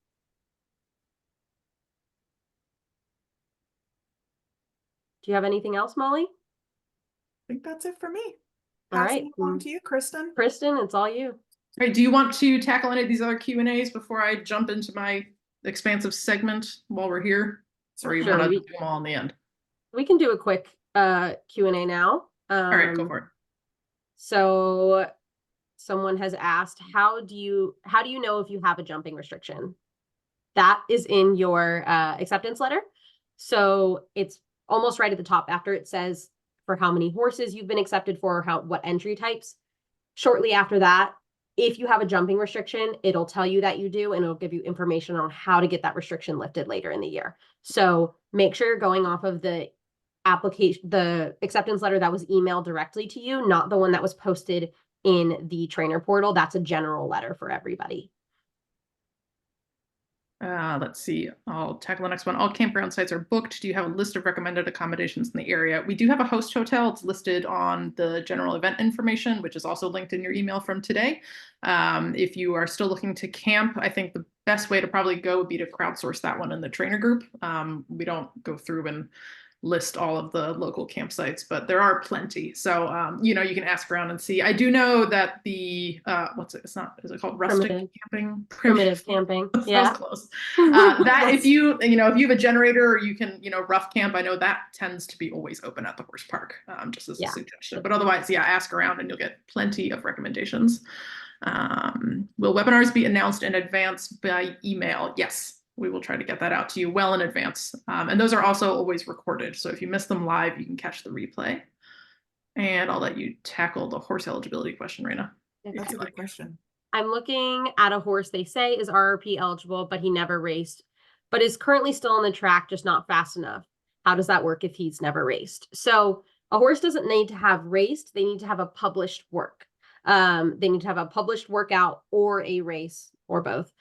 Do you have anything else, Molly? I think that's it for me. All right. Passing it along to you, Kristen. Kristen, it's all you. All right, do you want to tackle any of these other Q&As before I jump into my expansive segment while we're here? Or you Sure, want to do them all in the end? We can do a quick Q&A now. All right, go for it. So someone has asked, how do you know if you have a jumping restriction? That is in your acceptance letter. So it's almost right at the top after it says for how many horses you've been accepted for, what entry types. Shortly after that, if you have a jumping restriction, it'll tell you that you do, and it'll give you information on how to get that restriction lifted later in the year. So make sure you're going off of the application, the acceptance letter that was emailed directly to you, not the one that was posted in the trainer portal. That's a general letter for everybody. Let's see. I'll tackle the next one. All campground sites are booked. Do you have a list of recommended accommodations in the area? We do have a host hotel. It's listed on the general event information, which is also linked in your email from today. If you are still looking to camp, I think the best way to probably go would be to crowdsource that one in the trainer group. We don't go through and list all of the local campsites, but there are plenty. So, you know, you can ask around and see. I do know that the, what's it? It's not, is it called rustic camping? Primitive camping. That Yeah. was close. That if you know, if you have a generator or you can, you know, rough camp, I know that tends to be always open at the horse park, just as a suggestion. But otherwise, yeah, ask around and you'll get plenty of recommendations. Will webinars be announced in advance by email? Yes. We will try to get that out to you well in advance. And those are also always recorded. So if you miss them live, you can catch the replay. And I'll let you tackle the horse eligibility question, Rayna. That's a good question. I'm looking at a horse they say is RRP eligible, but he never raced, but is currently still on the track, just not fast enough. How does that work if he's never raced? So a horse doesn't need to have raced. They need to have a published work. They need to have a published workout or a race or both.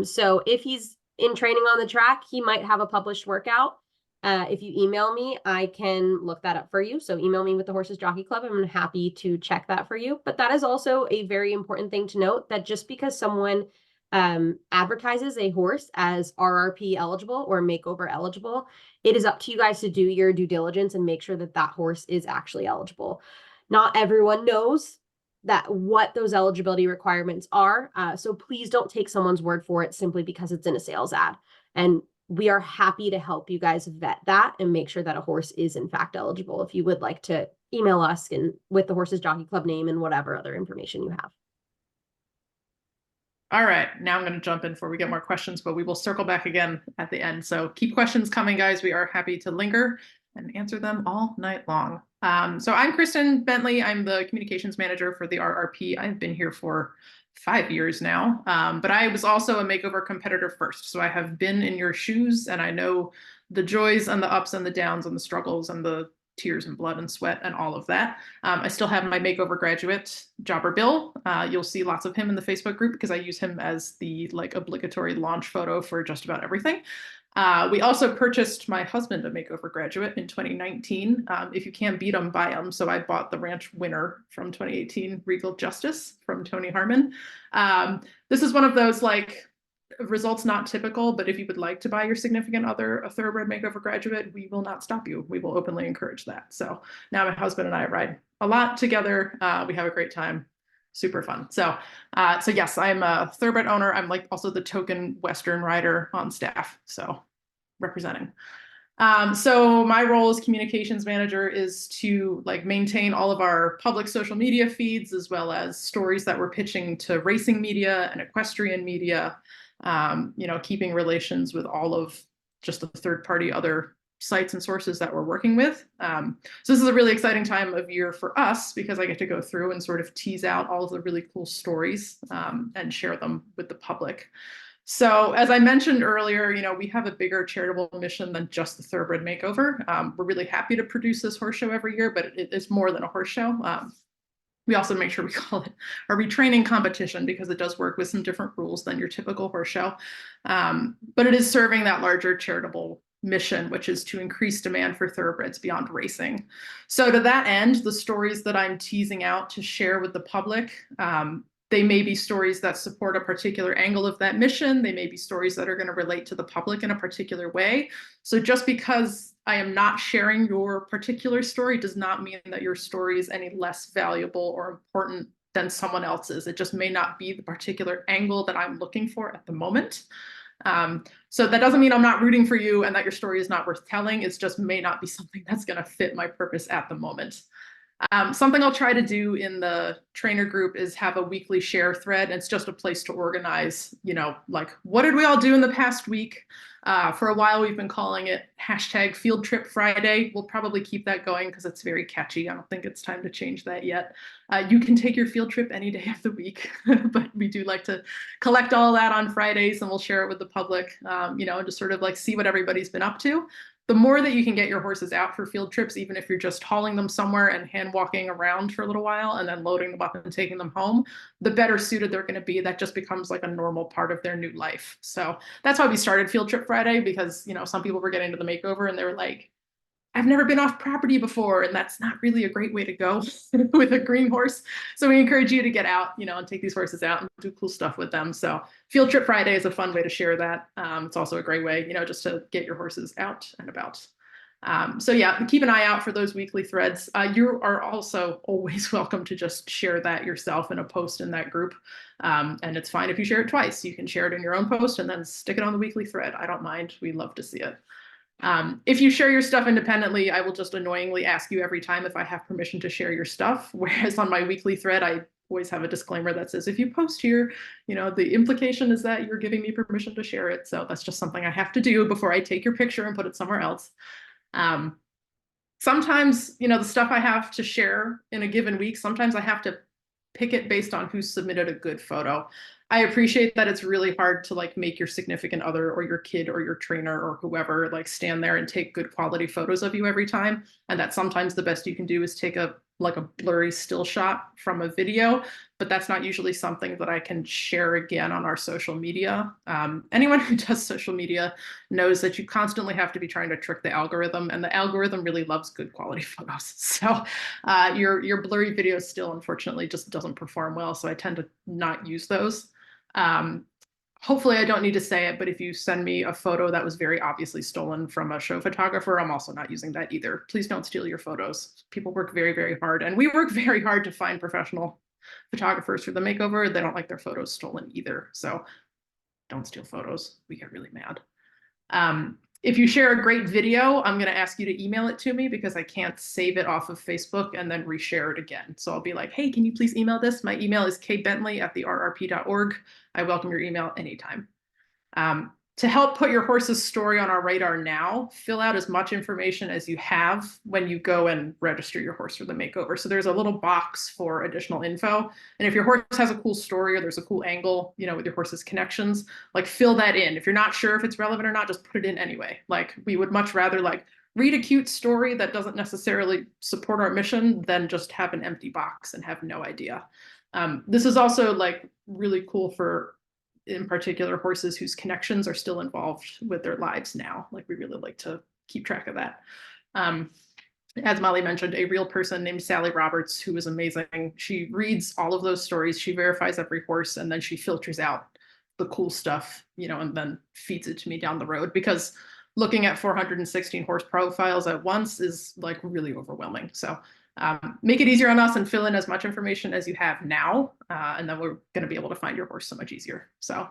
So if he's in training on the track, he might have a published workout. If you email me, I can look that up for you. So email me with the Horses Jockey Club. I'm happy to check that for you. But that is also a very important thing to note, that just because someone advertises a horse as RRP eligible or makeover eligible, it is up to you guys to do your due diligence and make sure that that horse is actually eligible. Not everyone knows that what those eligibility requirements are. So please don't take someone's word for it simply because it's in a sales ad. And we are happy to help you guys vet that and make sure that a horse is in fact eligible. If you would like to email us and with the Horses Jockey Club name and whatever other information you have. All right, now I'm going to jump in before we get more questions, but we will circle back again at the end. So keep questions coming, guys. We are happy to linger and answer them all night long. So I'm Kristen Bentley. I'm the communications manager for the RRP. I've been here for 5 years now, but I was also a makeover competitor first. So I have been in your shoes and I know the joys and the ups and the downs and the struggles and the tears and blood and sweat and all of that. I still have my makeover graduate, Jobber Bill. You'll see lots of him in the Facebook group because I use him as the like obligatory launch photo for just about everything. We also purchased my husband a makeover graduate in 2019. If you can't beat them, buy them. So I bought the ranch winner from 2018, Regal Justice from Tony Harmon. This is one of those like results not typical, but if you would like to buy your significant other a Thoroughbred Makeover graduate, we will not stop you. We will openly encourage that. So now my husband and I ride a lot together. We have a great time. Super fun. So yes, I'm a Thoroughbred owner. I'm like also the token Western rider on staff. So representing. So my role as communications manager is to like maintain all of our public social media feeds, as well as stories that we're pitching to racing media and equestrian media, you know, keeping relations with all of just the third party other sites and sources that we're working with. So this is a really exciting time of year for us because I get to go through and sort of tease out all of the really cool stories and share them with the public. So as I mentioned earlier, you know, we have a bigger charitable mission than just the Thoroughbred Makeover. We're really happy to produce this horse show every year, but it is more than a horse show. We also make sure we call it a retraining competition because it does work with some different rules than your typical horse show. But it is serving that larger charitable mission, which is to increase demand for thoroughbreds beyond racing. So to that end, the stories that I'm teasing out to share with the public, they may be stories that support a particular angle of that mission. They may be stories that are going to relate to the public in a particular way. So just because I am not sharing your particular story does not mean that your story is any less valuable or important than someone else's. It just may not be the particular angle that I'm looking for at the moment. So that doesn't mean I'm not rooting for you and that your story is not worth telling. It's just may not be something that's going to fit my purpose at the moment. Something I'll try to do in the trainer group is have a weekly share thread. It's just a place to organize, you know, like what did we all do in the past week? For a while, we've been calling it #FieldTripFriday. We'll probably keep that going because it's very catchy. I don't think it's time to change that yet. You can take your field trip any day of the week, but we do like to collect all that on Fridays, and we'll share it with the public, and just sort of like see what everybody's been up to. The more that you can get your horses out for field trips, even if you're just hauling them somewhere and hand walking around for a little while and then loading them up and taking them home, the better suited they're going to be. That just becomes like a normal part of their new life. So that's why we started Field Trip Friday, because some people were getting to the makeover and they were like, I've never been off property before, and that's not really a great way to go with a green horse. So we encourage you to get out, and take these horses out and do cool stuff with them. So Field Trip Friday is a fun way to share that. It's also a great way, just to get your horses out and about. So yeah, keep an eye out for those weekly threads. You are also always welcome to just share that yourself in a post in that group. And it's fine if you share it twice. You can share it in your own post and then stick it on the weekly thread. I don't mind. We love to see it. If you share your stuff independently, I will just annoyingly ask you every time if I have permission to share your stuff. Whereas on my weekly thread, I always have a disclaimer that says, if you post here, the implication is that you're giving me permission to share it. So that's just something I have to do before I take your picture and put it somewhere else. Sometimes, the stuff I have to share in a given week, sometimes I have to pick it based on who submitted a good photo. I appreciate that it's really hard to like make your significant other or your kid or your trainer or whoever like stand there and take good quality photos of you every time. And that sometimes the best you can do is take a blurry still shot from a video, but that's not usually something that I can share again on our social media. Anyone who does social media knows that you constantly have to be trying to trick the algorithm, and the algorithm really loves good quality photos. So your blurry video still unfortunately just doesn't perform well. So I tend to not use those. Hopefully I don't need to say it, but if you send me a photo that was very obviously stolen from a show photographer, I'm also not using that either. Please don't steal your photos. People work very, very hard, and we work very hard to find professional photographers for the makeover. They don't like their photos stolen either. So don't steal photos. We get really mad. If you share a great video, I'm going to ask you to email it to me because I can't save it off of Facebook and then reshare it again. So I'll be like, hey, can you please email this? My email is kbentley@therrp.org. I welcome your email anytime. To help put your horse's story on our radar now, fill out as much information as you have when you go and register your horse for the makeover. So there's a little box for additional info. And if your horse has a cool story or there's a cool angle, with your horse's connections, like fill that in. If you're not sure if it's relevant or not, just put it in anyway. Like we would much rather read a cute story that doesn't necessarily support our mission than just have an empty box and have no idea. This is also really cool for, in particular, horses whose connections are still involved with their lives now. We really like to keep track of that. As Molly mentioned, a real person named Sally Roberts, who is amazing. She reads all of those stories, she verifies every horse, and then she filters out the cool stuff, and then feeds it to me down the road, because looking at 416 horse profiles at once is really overwhelming. So make it easier on us and fill in as much information as you have now, and then we're going to be able to find your horse so much easier. So,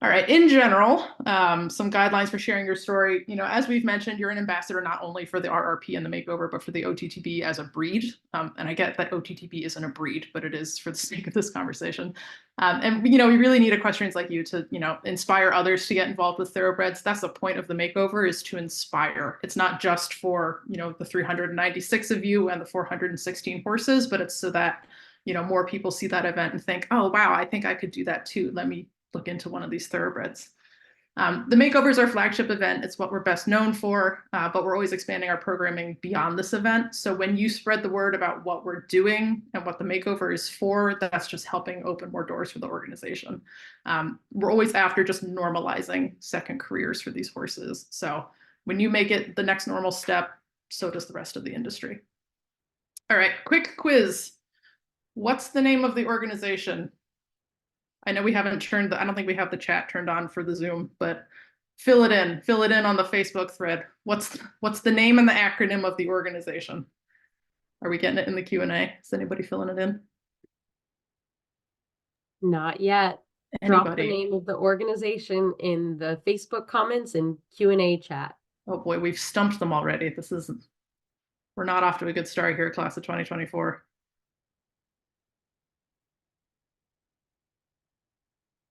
all right, in general, some guidelines for sharing your story. As we've mentioned, you're an ambassador not only for the RRP and the makeover, but for the OTTB as a breed. And I get that OTTB isn't a breed, but it is for the sake of this conversation. And we really need equestrians like you to, inspire others to get involved with thoroughbreds. That's the point of the makeover, is to inspire. It's not just for, the 396 of you and the 416 horses, but it's so that, more people see that event and think, oh, wow, I think I could do that too. Let me look into one of these thoroughbreds. The makeover is our flagship event. It's what we're best known for, but we're always expanding our programming beyond this event. So when you spread the word about what we're doing and what the makeover is for, that's just helping open more doors for the organization. We're always after just normalizing second careers for these horses. So when you make it the next normal step, so does the rest of the industry. All right, quick quiz. What's the name of the organization? I know we haven't turned I don't think we have the chat turned on for the Zoom, but fill it in on the Facebook thread. What's the name and the acronym of the organization? Are we getting it in the Q&A? Is anybody filling it in? Not yet. Anybody? Drop the name of the organization in the Facebook comments and Q&A chat. Oh boy, we've stumped them already. We're not off to a good start here, class of 2024.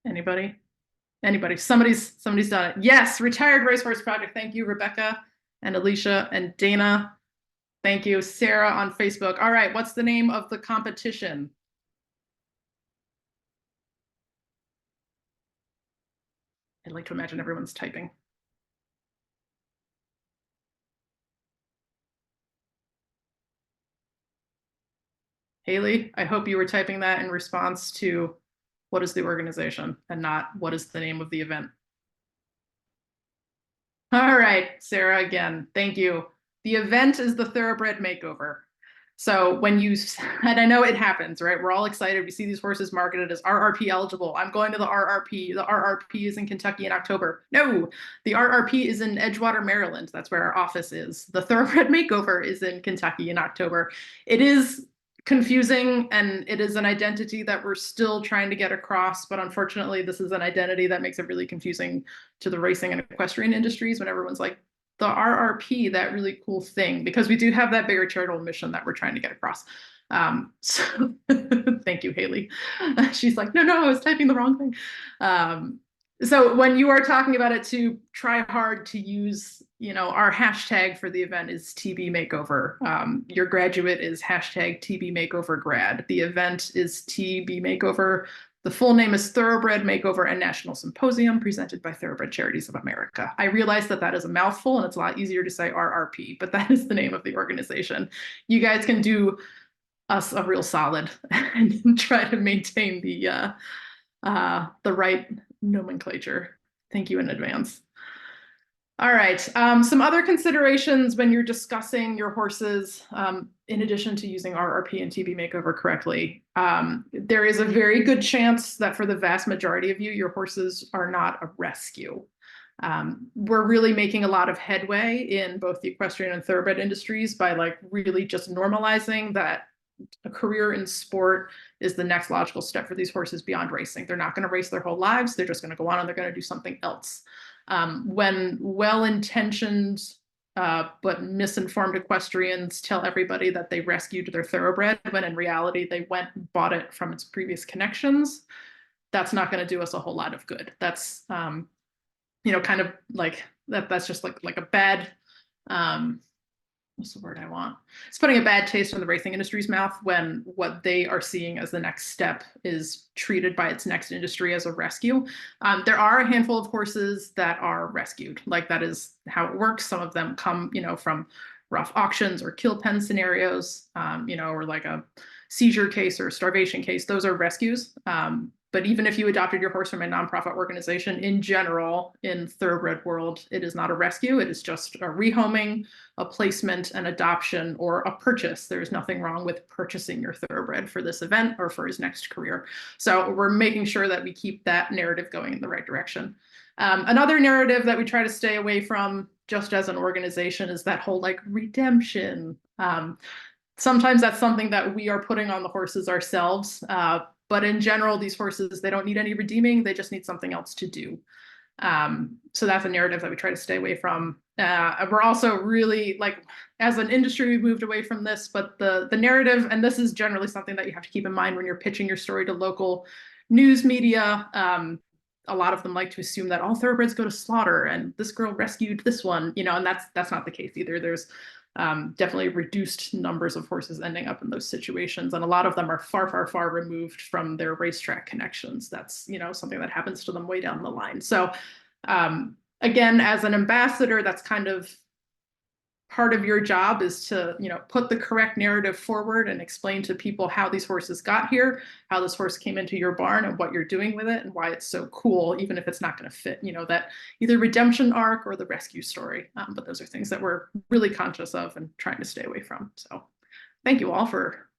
Anybody? Anybody? Somebody's done it. Yes, Retired Racehorse Project. Thank you, Rebecca and Alicia and Dana. Thank you, Sarah on Facebook. All right, what's the name of the competition? I'd like to imagine everyone's typing. Haley, I hope you were typing that in response to what is the organization and not what is the name of the event. All right, Sarah, again, thank you. The event is the Thoroughbred Makeover. So when you, and I know it happens, right? We're all excited. We see these horses marketed as RRP eligible. I'm going to the RRP. The RRP is in Kentucky in October. No, the RRP is in Edgewater, Maryland. That's where our office is. The Thoroughbred Makeover is in Kentucky in October. It is confusing, and it is an identity that we're still trying to get across, but unfortunately this is an identity that makes it really confusing to the racing and equestrian industries when everyone's like, the RRP, that really cool thing, because we do have that bigger charitable mission that we're trying to get across. So thank you, Haley. She's like, no, I was typing the wrong thing. So when you are talking about it, to try hard to use, our hashtag for the event is TB Makeover. Your graduate is hashtag TB Makeover grad. The event is TB Makeover. The full name is Thoroughbred Makeover and National Symposium, presented by Thoroughbred Charities of America. I realize that that is a mouthful and it's a lot easier to say RRP, but that is the name of the organization. You guys can do us a real solid and try to maintain the right nomenclature. Thank you in advance. All right, some other considerations when you're discussing your horses, in addition to using RRP and TB Makeover correctly. There is a very good chance that for the vast majority of you, your horses are not a rescue. We're really making a lot of headway in both the equestrian and thoroughbred industries by really just normalizing that a career in sport is the next logical step for these horses beyond racing. They're not going to race their whole lives. They're just going to go on and they're going to do something else. When well-intentioned but misinformed equestrians tell everybody that they rescued their thoroughbred, when in reality they went and bought it from its previous connections, that's not going to do us a whole lot of good. That's kind of like that. That's just like a bad. What's the word I want? It's putting a bad taste in the racing industry's mouth when what they are seeing as the next step is treated by its next industry as a rescue. There are a handful of horses that are rescued. That is how it works. Some of them come, from rough auctions or kill pen scenarios, or like a seizure case or starvation case. Those are rescues. But even if you adopted your horse from a nonprofit organization, in general, in thoroughbred world, it is not a rescue. It is just a rehoming, a placement, an adoption, or a purchase. There's nothing wrong with purchasing your thoroughbred for this event or for his next career. So we're making sure that we keep that narrative going in the right direction. Another narrative that we try to stay away from, just as an organization, is that whole redemption. Sometimes that's something that we are putting on the horses ourselves. But in general, these horses, they don't need any redeeming. They just need something else to do. So that's a narrative that we try to stay away from. We're also really, as an industry, we've moved away from this, but the narrative, and this is generally something that you have to keep in mind when you're pitching your story to local news media. A lot of them like to assume that all thoroughbreds go to slaughter and this girl rescued this one, and that's not the case either. There's definitely reduced numbers of horses ending up in those situations. And a lot of them are far, far, far removed from their racetrack connections. That's, something that happens to them way down the line. So again, as an ambassador, that's kind of part of your job, is to, put the correct narrative forward and explain to people how these horses got here, how this horse came into your barn and what you're doing with it and why it's so cool, even if it's not going to fit, that either redemption arc or the rescue story. But those are things that we're really conscious of and trying to stay away from. So thank you all for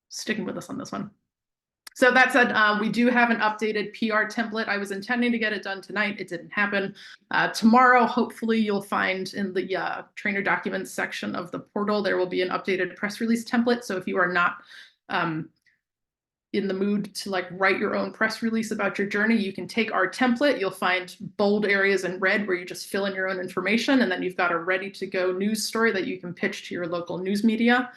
sticking with us on this one. So that said, we do have an updated PR template. I was intending to get it done tonight. It didn't happen. Tomorrow, hopefully, you'll find in the trainer documents section of the portal, there will be an updated press release template. So if you are not in the mood to write your own press release about your journey, you can take our template. You'll find bold areas in red where you just fill in your own information. And then you've got a ready to go news story that you can pitch to your local news media.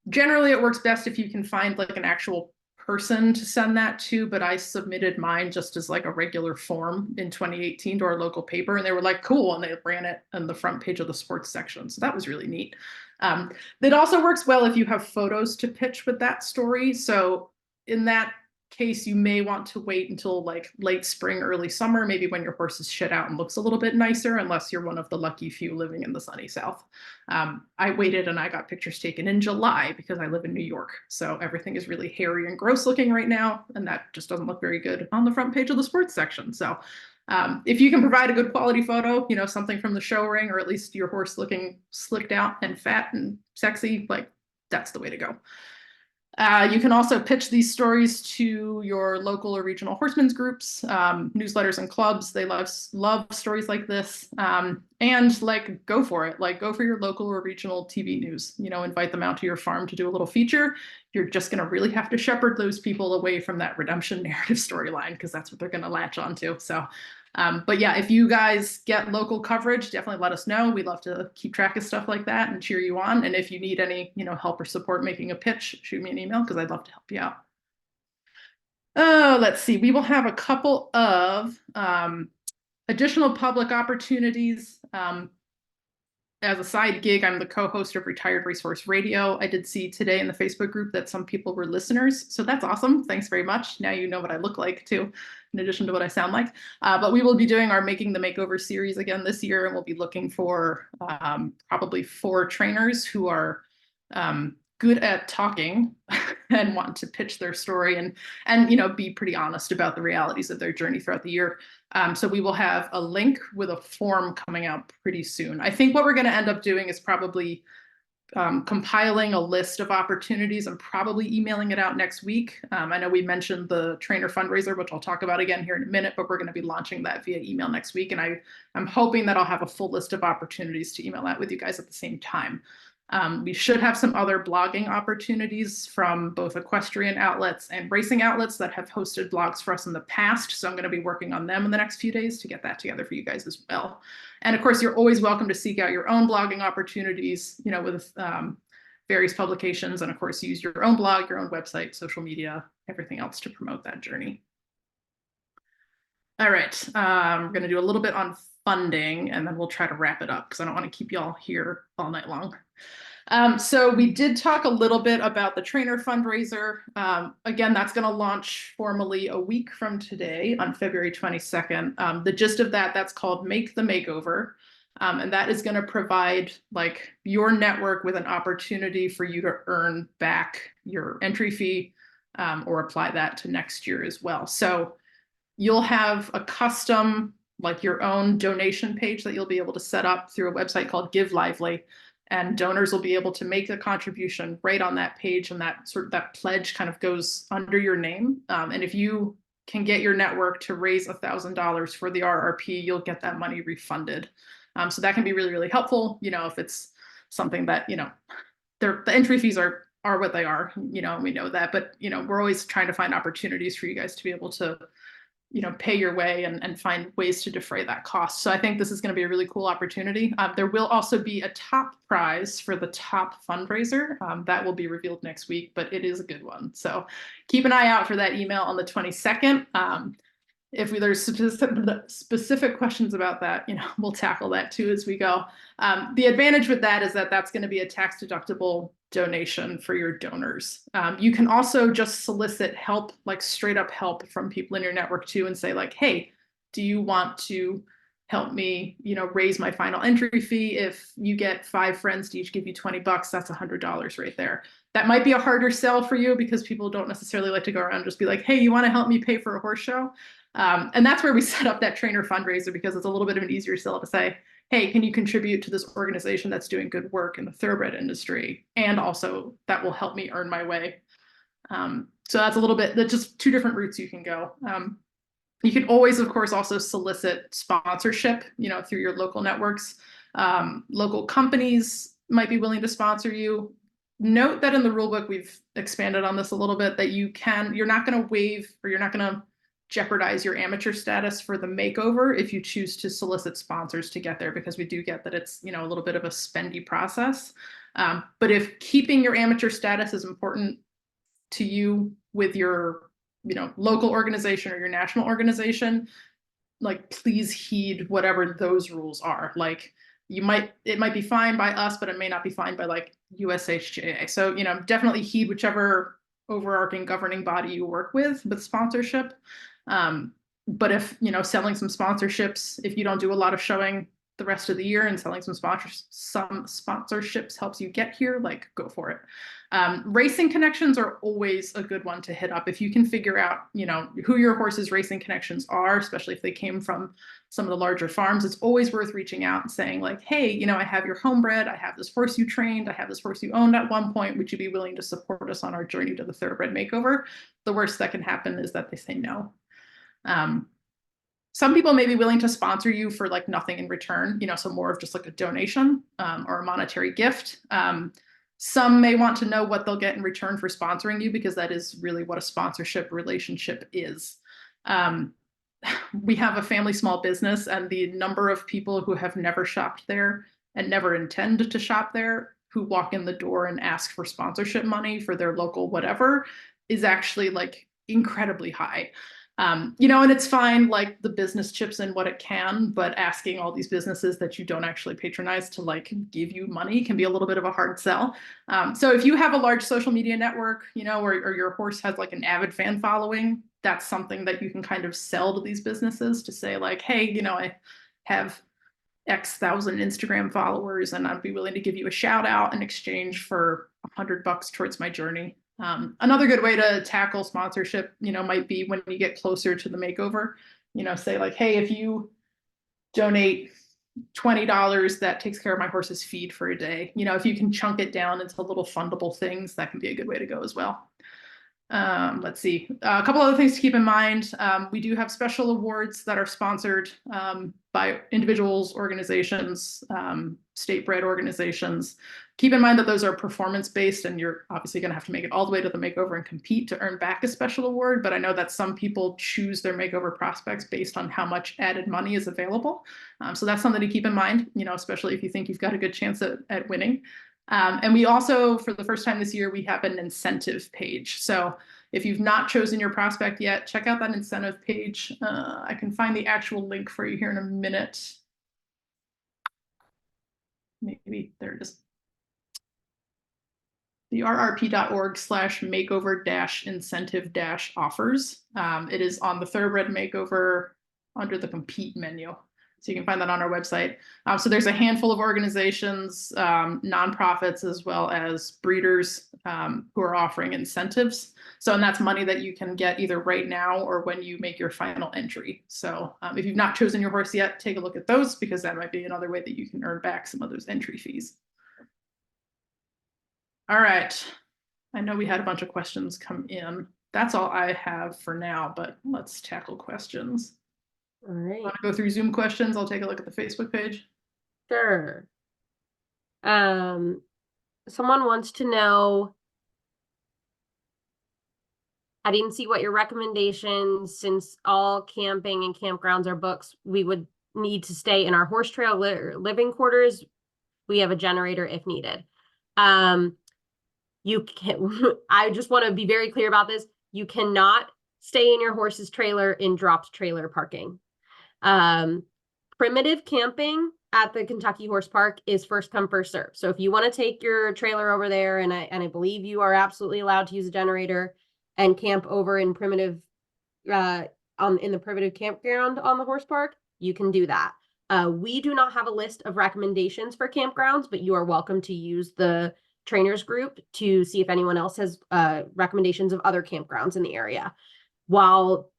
Generally, it works best if you can find an actual person to send that to, but I submitted mine just as like a regular form in 2018 to our local paper, and they were like, cool, and they ran it on the front page of the sports section. So that was really neat. That also works well if you have photos to pitch with that story. So in that case, you may want to wait until like late spring, early summer, maybe when your horse is shed out and looks a little bit nicer, unless you're one of the lucky few living in the sunny South. I waited and I got pictures taken in July because I live in New York. So everything is really hairy and gross looking right now. And that just doesn't look very good on the front page of the sports section. So if you can provide a good quality photo, you know, something from the show ring, or at least your horse looking slicked out and fat and sexy, like that's the way to go. You can also pitch these stories to your local or regional horsemen's groups, newsletters and clubs. They love stories like this, and like go for it. Like go for your local or regional TV news. You know, invite them out to your farm to do a little feature. You're just going to really have to shepherd those people away from that redemption narrative storyline, because that's what they're going to latch onto. So. But yeah, if you guys get local coverage, definitely let us know. We'd love to keep track of stuff like that and cheer you on. And if you need any, you know, help or support making a pitch, shoot me an email because I'd love to help you out. Let's see. We will have a couple of additional public opportunities. As a side gig, I'm the co-host of Retired Racehorse Radio. I did see today in the Facebook group that some people were listeners, so that's awesome. Thanks very much. Now you know what I look like too, in addition to what I sound like. But we will be doing our Making the Makeover series again this year, and we'll be looking for probably 4 trainers who are good at talking and want to pitch their story and you know, be pretty honest about the realities of their journey throughout the year. So we will have a link with a form coming out pretty soon. I think what we're going to end up doing is probably compiling a list of opportunities and probably emailing it out next week. I know we mentioned the trainer fundraiser, which I'll talk about again here in a minute, but we're going to be launching that via email next week. And I'm hoping that I'll have a full list of opportunities to email out with you guys at the same time. We should have some other blogging opportunities from both equestrian outlets and racing outlets that have hosted blogs for us in the past. So I'm going to be working on them in the next few days to get that together for you guys as well. And of course, you're always welcome to seek out your own blogging opportunities, you know, with various publications, and of course, use your own blog, your own website, social media, everything else to promote that journey. All right, we're going to do a little bit on funding, and then we'll try to wrap it up because I don't want to keep y'all here all night long. So we did talk a little bit about the trainer fundraiser. Again, that's going to launch formally a week from today on February 22nd. The gist of that's called Make the Makeover. And that is going to provide like your network with an opportunity for you to earn back your entry fee or apply that to next year as well. So you'll have a custom, like your own donation page that you'll be able to set up through a website called Give Lively. And donors will be able to make a contribution right on that page, and that pledge kind of goes under your name. And if you can get your network to raise $1,000 for the RRP, you'll get that money refunded. So that can be really, really helpful. You know, if it's something that, you know, the entry fees are what they are, you know, and we know that, but, you know, we're always trying to find opportunities for you guys to be able to, you know, pay your way and find ways to defray that cost. So I think this is going to be a really cool opportunity. There will also be a top prize for the top fundraiser. That will be revealed next week, but it is a good one. So keep an eye out for that email on the 22nd. If there's specific questions about that, you know, we'll tackle that too as we go. The advantage with that is that that's going to be a tax deductible donation for your donors. You can also just solicit help, like straight up help from people in your network too, and say like, hey, do you want to help me, you know, raise my final entry fee? If you get 5 friends to each give you $20, that's $100 right there. That might be a harder sell for you because people don't necessarily like to go around and just be like, hey, you want to help me pay for a horse show? And that's where we set up that trainer fundraiser, because it's a little bit of an easier sell to say, hey, can you contribute to this organization that's doing good work in the thoroughbred industry? And also that will help me earn my way. So that's a little bit, that's just 2 different routes you can go. You can always, of course, also solicit sponsorship, you know, through your local networks. Local companies might be willing to sponsor you. Note that in the rulebook, we've expanded on this a little bit, that you're not going to waive, or you're not going to jeopardize your amateur status for the makeover if you choose to solicit sponsors to get there, because we do get that it's, you know, a little bit of a spendy process. But if keeping your amateur status is important to you, with your, local organization or your national organization, like, please heed whatever those rules are. Like, it might be fine by us, but it may not be fine by like USHJA. So, definitely heed whichever overarching governing body you work with sponsorship. But if, selling some sponsorships, if you don't do a lot of showing the rest of the year and selling some sponsorships helps you get here, like, go for it. Racing connections are always a good one to hit up. If you can figure out, who your horse's racing connections are, especially if they came from some of the larger farms, it's always worth reaching out and saying like, hey, I have your homebred, I have this horse you trained, I have this horse you owned at one point, would you be willing to support us on our journey to the Thoroughbred Makeover? The worst that can happen is that they say no. Some people may be willing to sponsor you for like nothing in return, so more of just like a donation or a monetary gift. Some may want to know what they'll get in return for sponsoring you, because that is really what a sponsorship relationship is. We have a family small business, and the number of people who have never shopped there and never intend to shop there, who walk in the door and ask for sponsorship money for their local whatever, is actually like incredibly high. And it's fine, like, the business chips in what it can, but asking all these businesses that you don't actually patronize to like give you money can be a little bit of a hard sell. So if you have a large social media network, or your horse has like an avid fan following, that's something that you can kind of sell to these businesses to say like, hey, I have X thousand Instagram followers and I'd be willing to give you a shout out in exchange for $100 towards my journey. Another good way to tackle sponsorship, might be when you get closer to the makeover, say like, hey, if you donate $20, that takes care of my horse's feed for a day. If you can chunk it down into little fundable things, that can be a good way to go as well. Let's see, a couple other things to keep in mind. We do have special awards that are sponsored by individuals, organizations, state-bred organizations. Keep in mind that those are performance-based, and you're obviously going to have to make it all the way to the makeover and compete to earn back a special award. But I know that some people choose their makeover prospects based on how much added money is available. So that's something to keep in mind, especially if you think you've got a good chance at winning. And we also, for the first time this year, we have an incentive page. So if you've not chosen your prospect yet, check out that incentive page. I can find the actual link for you here in a minute. Maybe there it is. The rrp.org/makeover-incentive-offers. It is on the Thoroughbred Makeover under the compete menu. So you can find that on our website. So there's a handful of organizations, nonprofits, as well as breeders who are offering incentives. And that's money that you can get either right now or when you make your final entry. So if you've not chosen your horse yet, take a look at those, because that might be another way that you can earn back some of those entry fees. All right. I know we had a bunch of questions come in. That's all I have for now, but let's tackle questions. All right. Want to go through Zoom questions? I'll take a look at the Facebook page. Sure. Someone wants to know, I didn't see what your recommendations, since all camping and campgrounds are booked, we would need to stay in our horse trail living quarters. We have a generator if needed. You can, I just want to be very clear about this. You cannot stay in your horse's trailer in dropped trailer parking. Primitive camping at the Kentucky Horse Park is first come, first serve. So if you want to take your trailer over there, and I believe you are absolutely allowed to use a generator and camp over in primitive, in the primitive campground on the horse park, you can do that. We do not have a list of recommendations for campgrounds, but you are welcome to use the trainers group to see if anyone else has recommendations of other campgrounds in the area. While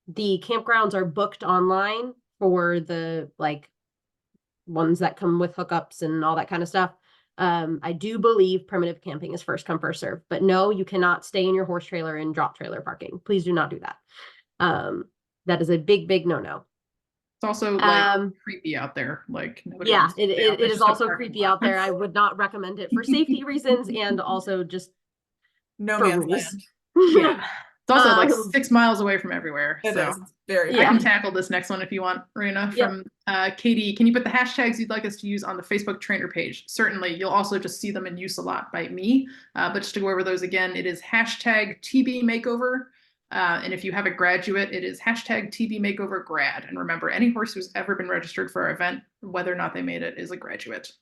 the campgrounds are booked online for the like ones that come with hookups and all that kind of stuff, I do believe primitive camping is first come, first serve. But no, you cannot stay in your horse trailer in drop trailer parking. Please do not do that. That is a big, big no-no. It's also like creepy out there. Like, yeah, it is also creepy out there. I would not recommend it for safety reasons, and also just no man's land. Yeah. It's also like Um, 6 miles away from everywhere. It So is. It's very I Yeah. can tackle this next one if you want, Rayna. Yep. From Katie, can you put the hashtags you'd like us to use on the Facebook trainer page? Certainly. You'll also just see them in use a lot by me. But just to go over those again, it is hashtag TB Makeover. And if you have a graduate, it is hashtag TB Makeover grad. And remember, any horse who's ever been registered for our event, whether or not they made it, is a graduate.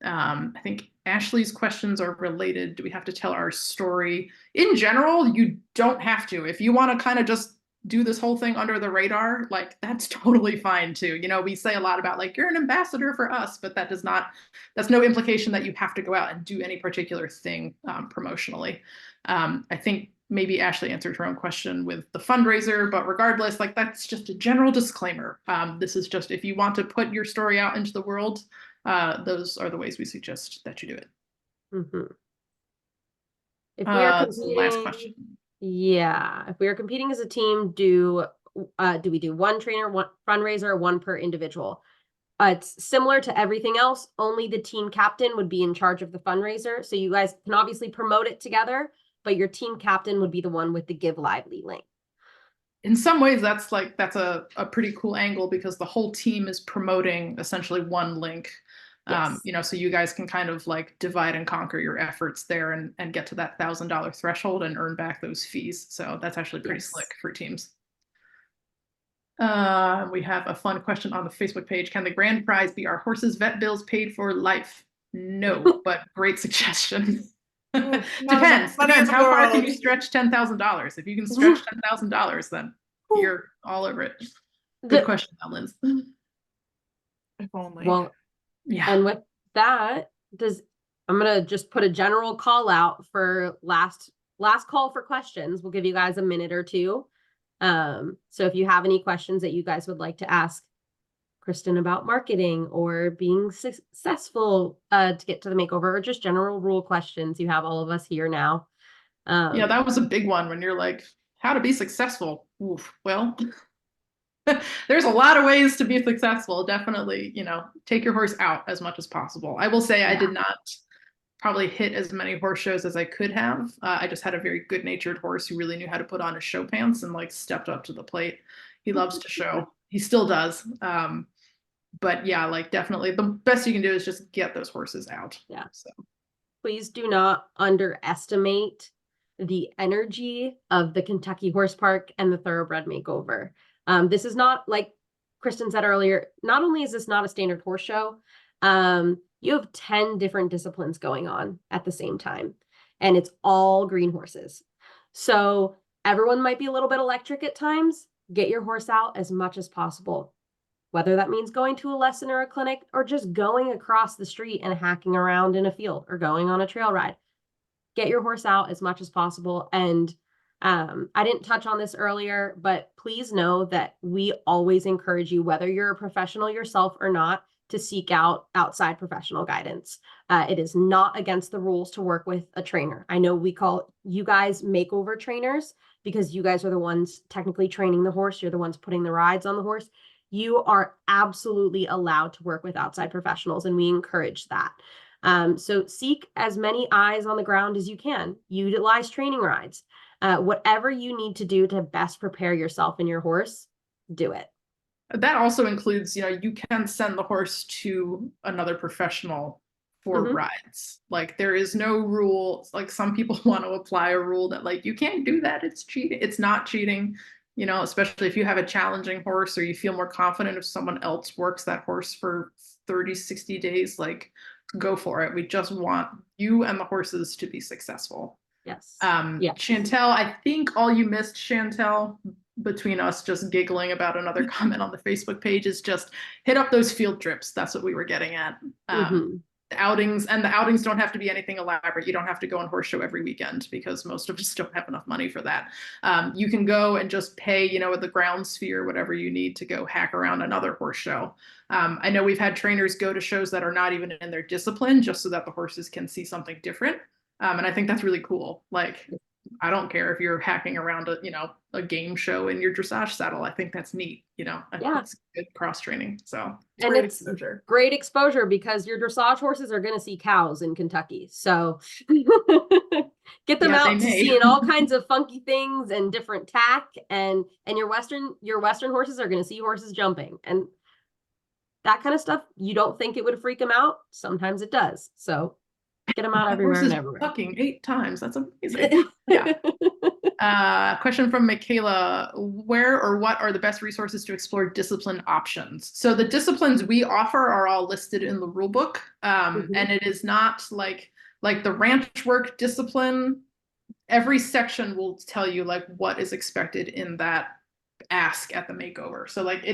I think Ashley's questions are related. Do we have to tell our story? In general, you don't have to. If you want to kind of just do this whole thing under the radar, like that's totally fine too. You know, we say a lot about like, you're an ambassador for us, but that's no implication that you have to go out and do any particular thing promotionally. I think maybe Ashley answered her own question with the fundraiser, but regardless, like that's just a general disclaimer. This is just if you want to put your story out into the world, those are the ways we suggest that you do it. Mm-hmm. If we are last question. Yeah, if we are competing as a team, do we do one trainer, one fundraiser, one per individual? It's similar to everything else, only the team captain would be in charge of the fundraiser. So you guys can obviously promote it together, but your team captain would be the one with the Give Lively link. In some ways, that's a pretty cool angle because the whole team is promoting essentially one link. Yes. You know, so you guys can kind of like divide and conquer your efforts there and get to that $1,000 threshold and earn back those fees. So that's actually pretty slick for teams. We have a fun question on the Facebook page. Can the grand prize be our horse's vet bills paid for life? No, but great suggestion. Depends. How far can you stretch $10,000? If you can stretch $10,000, then you're all over it. Good question, Liz. If only. Well, yeah. And with that, I'm gonna just put a general call out for last call for questions. We'll give you guys a minute or two. So if you have any questions that you guys would like to ask Kristen about marketing or being successful to get to the makeover, or just general rule questions, you have all of us here now. Yeah, that was a big one when you're like, how to be successful. Oof, well, there's a lot of ways to be successful. Definitely, you know, take your horse out as much as possible. I will say I did not probably hit as many horse shows as I could have. I just had a very good-natured horse who really knew how to put on his show pants and like stepped up to the plate. He loves to show. He still does. But yeah, like definitely the best you can do is just get those horses out. Yeah. So please do not underestimate the energy of the Kentucky Horse Park and the Thoroughbred Makeover. This is not, like Kristen said earlier, not only is this not a standard horse show, you have 10 different disciplines going on at the same time, and it's all green horses. So everyone might be a little bit electric at times. Get your horse out as much as possible, whether that means going to a lesson or a clinic or just going across the street and hacking around in a field or going on a trail ride. Get your horse out as much as possible. And I didn't touch on this earlier, but please know that we always encourage you, whether you're a professional yourself or not, to seek out outside professional guidance. It is not against the rules to work with a trainer. I know we call you guys makeover trainers because you guys are the ones technically training the horse. You're the ones putting the rides on the horse. You are absolutely allowed to work with outside professionals, and we encourage that. So seek as many eyes on the ground as you can. Utilize training rides. Whatever you need to do to best prepare yourself and your horse, do it. That also includes, you know, you can send the horse to another professional for rides. Like there is no rule. Like some people want to apply a rule that like, you can't do that. It's cheating. It's not cheating, you know, especially if you have a challenging horse or you feel more confident if someone else works that horse for 30, 60 days, like go for it. We just want you and the horses to be successful. Yes. Chantel, I think all you missed, Chantel, between us just giggling about another comment on the Facebook page is just hit up those field trips. That's what we were getting at. The outings don't have to be anything elaborate. You don't have to go on horse show every weekend because most of us don't have enough money for that. You can go and just pay, you know, at the ground sphere, whatever you need to go hack around another horse show. I know we've had trainers go to shows that are not even in their discipline just so that the horses can see something different. And I think that's really cool. Like, I don't care if you're hacking around a game show in your dressage saddle. I think that's neat. You know, I think it's good cross training. So and it's great exposure because your dressage horses are going to see cows in Kentucky. So Get them Yeah, they out to may. seeing all kinds of funky things and different tack, and your Western horses are going to see horses jumping, and that kind of stuff. You don't think it would freak them out. Sometimes it does. So get them out My everywhere horse and is everywhere. bucking 8 times. That's amazing. Yeah. Question from Michaela. Where or what are the best resources to explore discipline options? So the disciplines we offer are all listed in the rule book. And it is not like the ranch work discipline. Every section will tell you like what is expected in that ask at the makeover. So like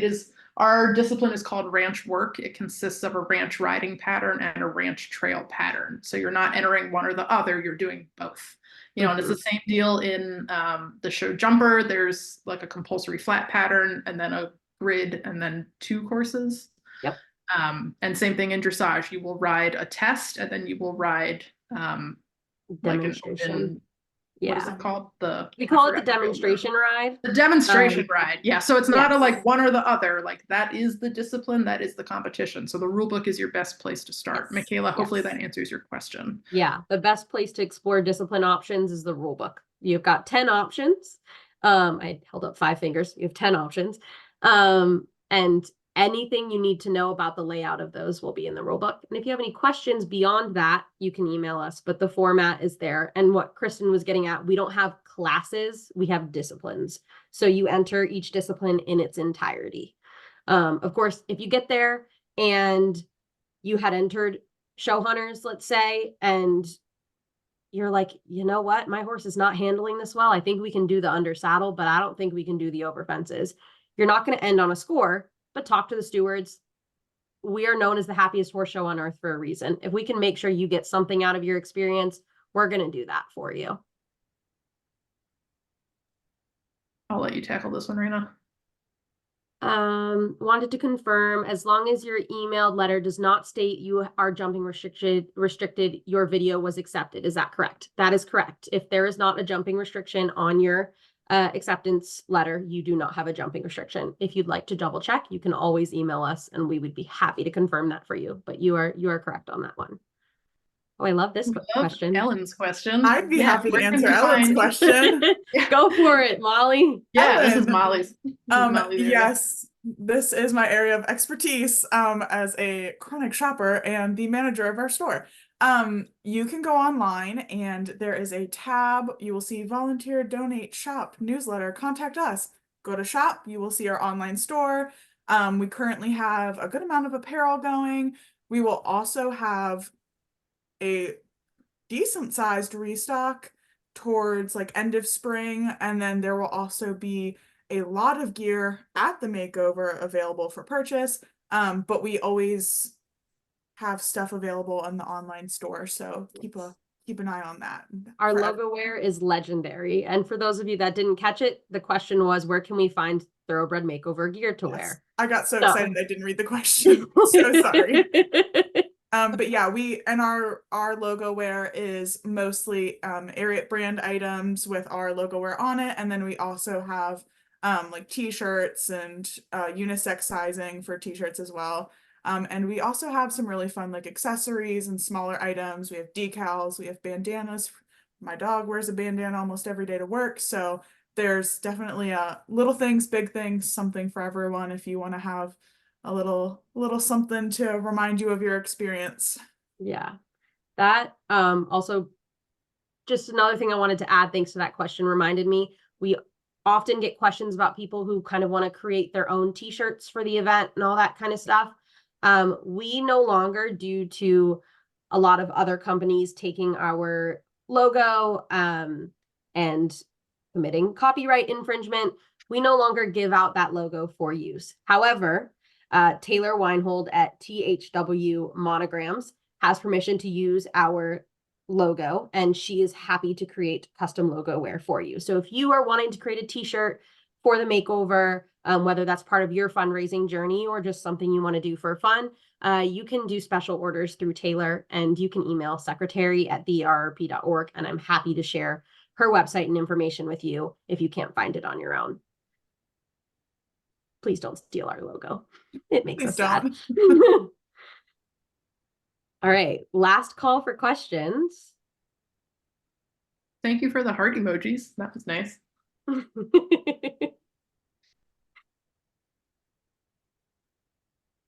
our discipline is called ranch work. It consists of a ranch riding pattern and a ranch trail pattern. So you're not entering one or the other, you're doing both. And it's the same deal in the show jumper. There's like a compulsory flat pattern and then a grid and then 2 courses. Yep. And same thing in dressage. You will ride a test and then you will ride demonstration. What is it called? We call it the demonstration ride. The demonstration ride. Yeah. So it's not yes. a like one or the other. Like that is the discipline, that is the competition. So the rule book is your best place to start. Yes. Michaela, hopefully that answers your question. Yeah. The best place to explore discipline options is the rule book. You've got 10 options. I held up 5 fingers. You have 10 options. And anything you need to know about the layout of those will be in the rule book. And if you have any questions beyond that, you can email us, but the format is there. And what Kristen was getting at, we don't have classes, we have disciplines. So you enter each discipline in its entirety. Of course, if you get there and you had entered show hunters, let's say, and you're like, you know what, my horse is not handling this well. I think we can do the under saddle, but I don't think we can do the over fences. You're not going to end on a score, but talk to the stewards. We are known as the happiest horse show on earth for a reason. If we can make sure you get something out of your experience, we're going to do that for you. I'll let you tackle this one, Rayna. Wanted to confirm, as long as your emailed letter does not state you are jumping restricted, your video was accepted. Is that correct? That is correct. If there is not a jumping restriction on your acceptance letter, you do not have a jumping restriction. If you'd like to double check, you can always email us and we would be happy to confirm that for you. But you are correct on that one. Oh, I love this question. Ellen's question. I'd be happy to answer Ellen's find... question. Go for it, Molly. Yeah, Ellen, this is Molly's. Yes, this is my area of expertise as a chronic shopper and the manager of our store. You can go online and there is a tab. You will see volunteer, donate, shop, newsletter, contact us. Go to shop, you will see our online store. We currently have a good amount of apparel going. We will also have a decent sized restock towards like end of spring, and then there will also be a lot of gear at the makeover available for purchase, but we always have stuff available on the online store, so keep an eye on that. Our logo wear is legendary, and for those of you that didn't catch it, the question was, where can we find Thoroughbred Makeover gear to wear? I got so excited I didn't read the question. So sorry. But yeah, our logo wear is mostly Ariat brand items with our logo wear on it, and then we also have like t-shirts and unisex sizing for t-shirts as well. And we also have some really fun like accessories and smaller items. We have decals, we have bandanas. My dog wears a bandana almost every day to work, so there's definitely little things, big things, something for everyone if you want to have a little something to remind you of your experience. Yeah. That also, just another thing I wanted to add, thanks to that question, reminded me, we often get questions about people who kind of want to create their own t-shirts for the event and all that kind of stuff. We no longer, due to a lot of other companies taking our logo and committing copyright infringement, we no longer give out that logo for use. However, Taylor Weinhold at THW Monograms has permission to use our logo, and she is happy to create custom logo wear for you. So if you are wanting to create a t-shirt for the makeover, whether that's part of your fundraising journey or just something you want to do for fun, you can do special orders through Taylor, and you can email secretary@therrp.org, and I'm happy to share her website and information with you if you can't find it on your own. Please don't steal our logo. It makes us sad. All right, last call for questions. Thank you for the heart emojis. That was nice.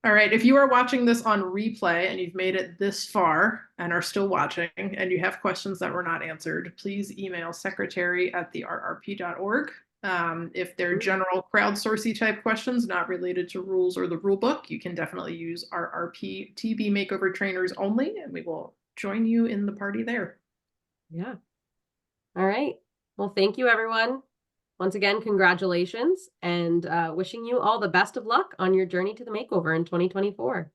All right, if you are watching this on replay and you've made it this far and are still watching and you have questions that were not answered, please email secretary@therrp.org. If they're general crowdsourcey type questions not related to rules or the rule book, you can definitely use our RP TB Makeover trainers only, and we will join you in the party there. Yeah. All right. Well, thank you, everyone. Once again, congratulations, and wishing you all the best of luck on your journey to the makeover in 2024.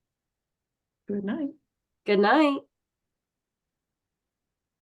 Good night. Good night.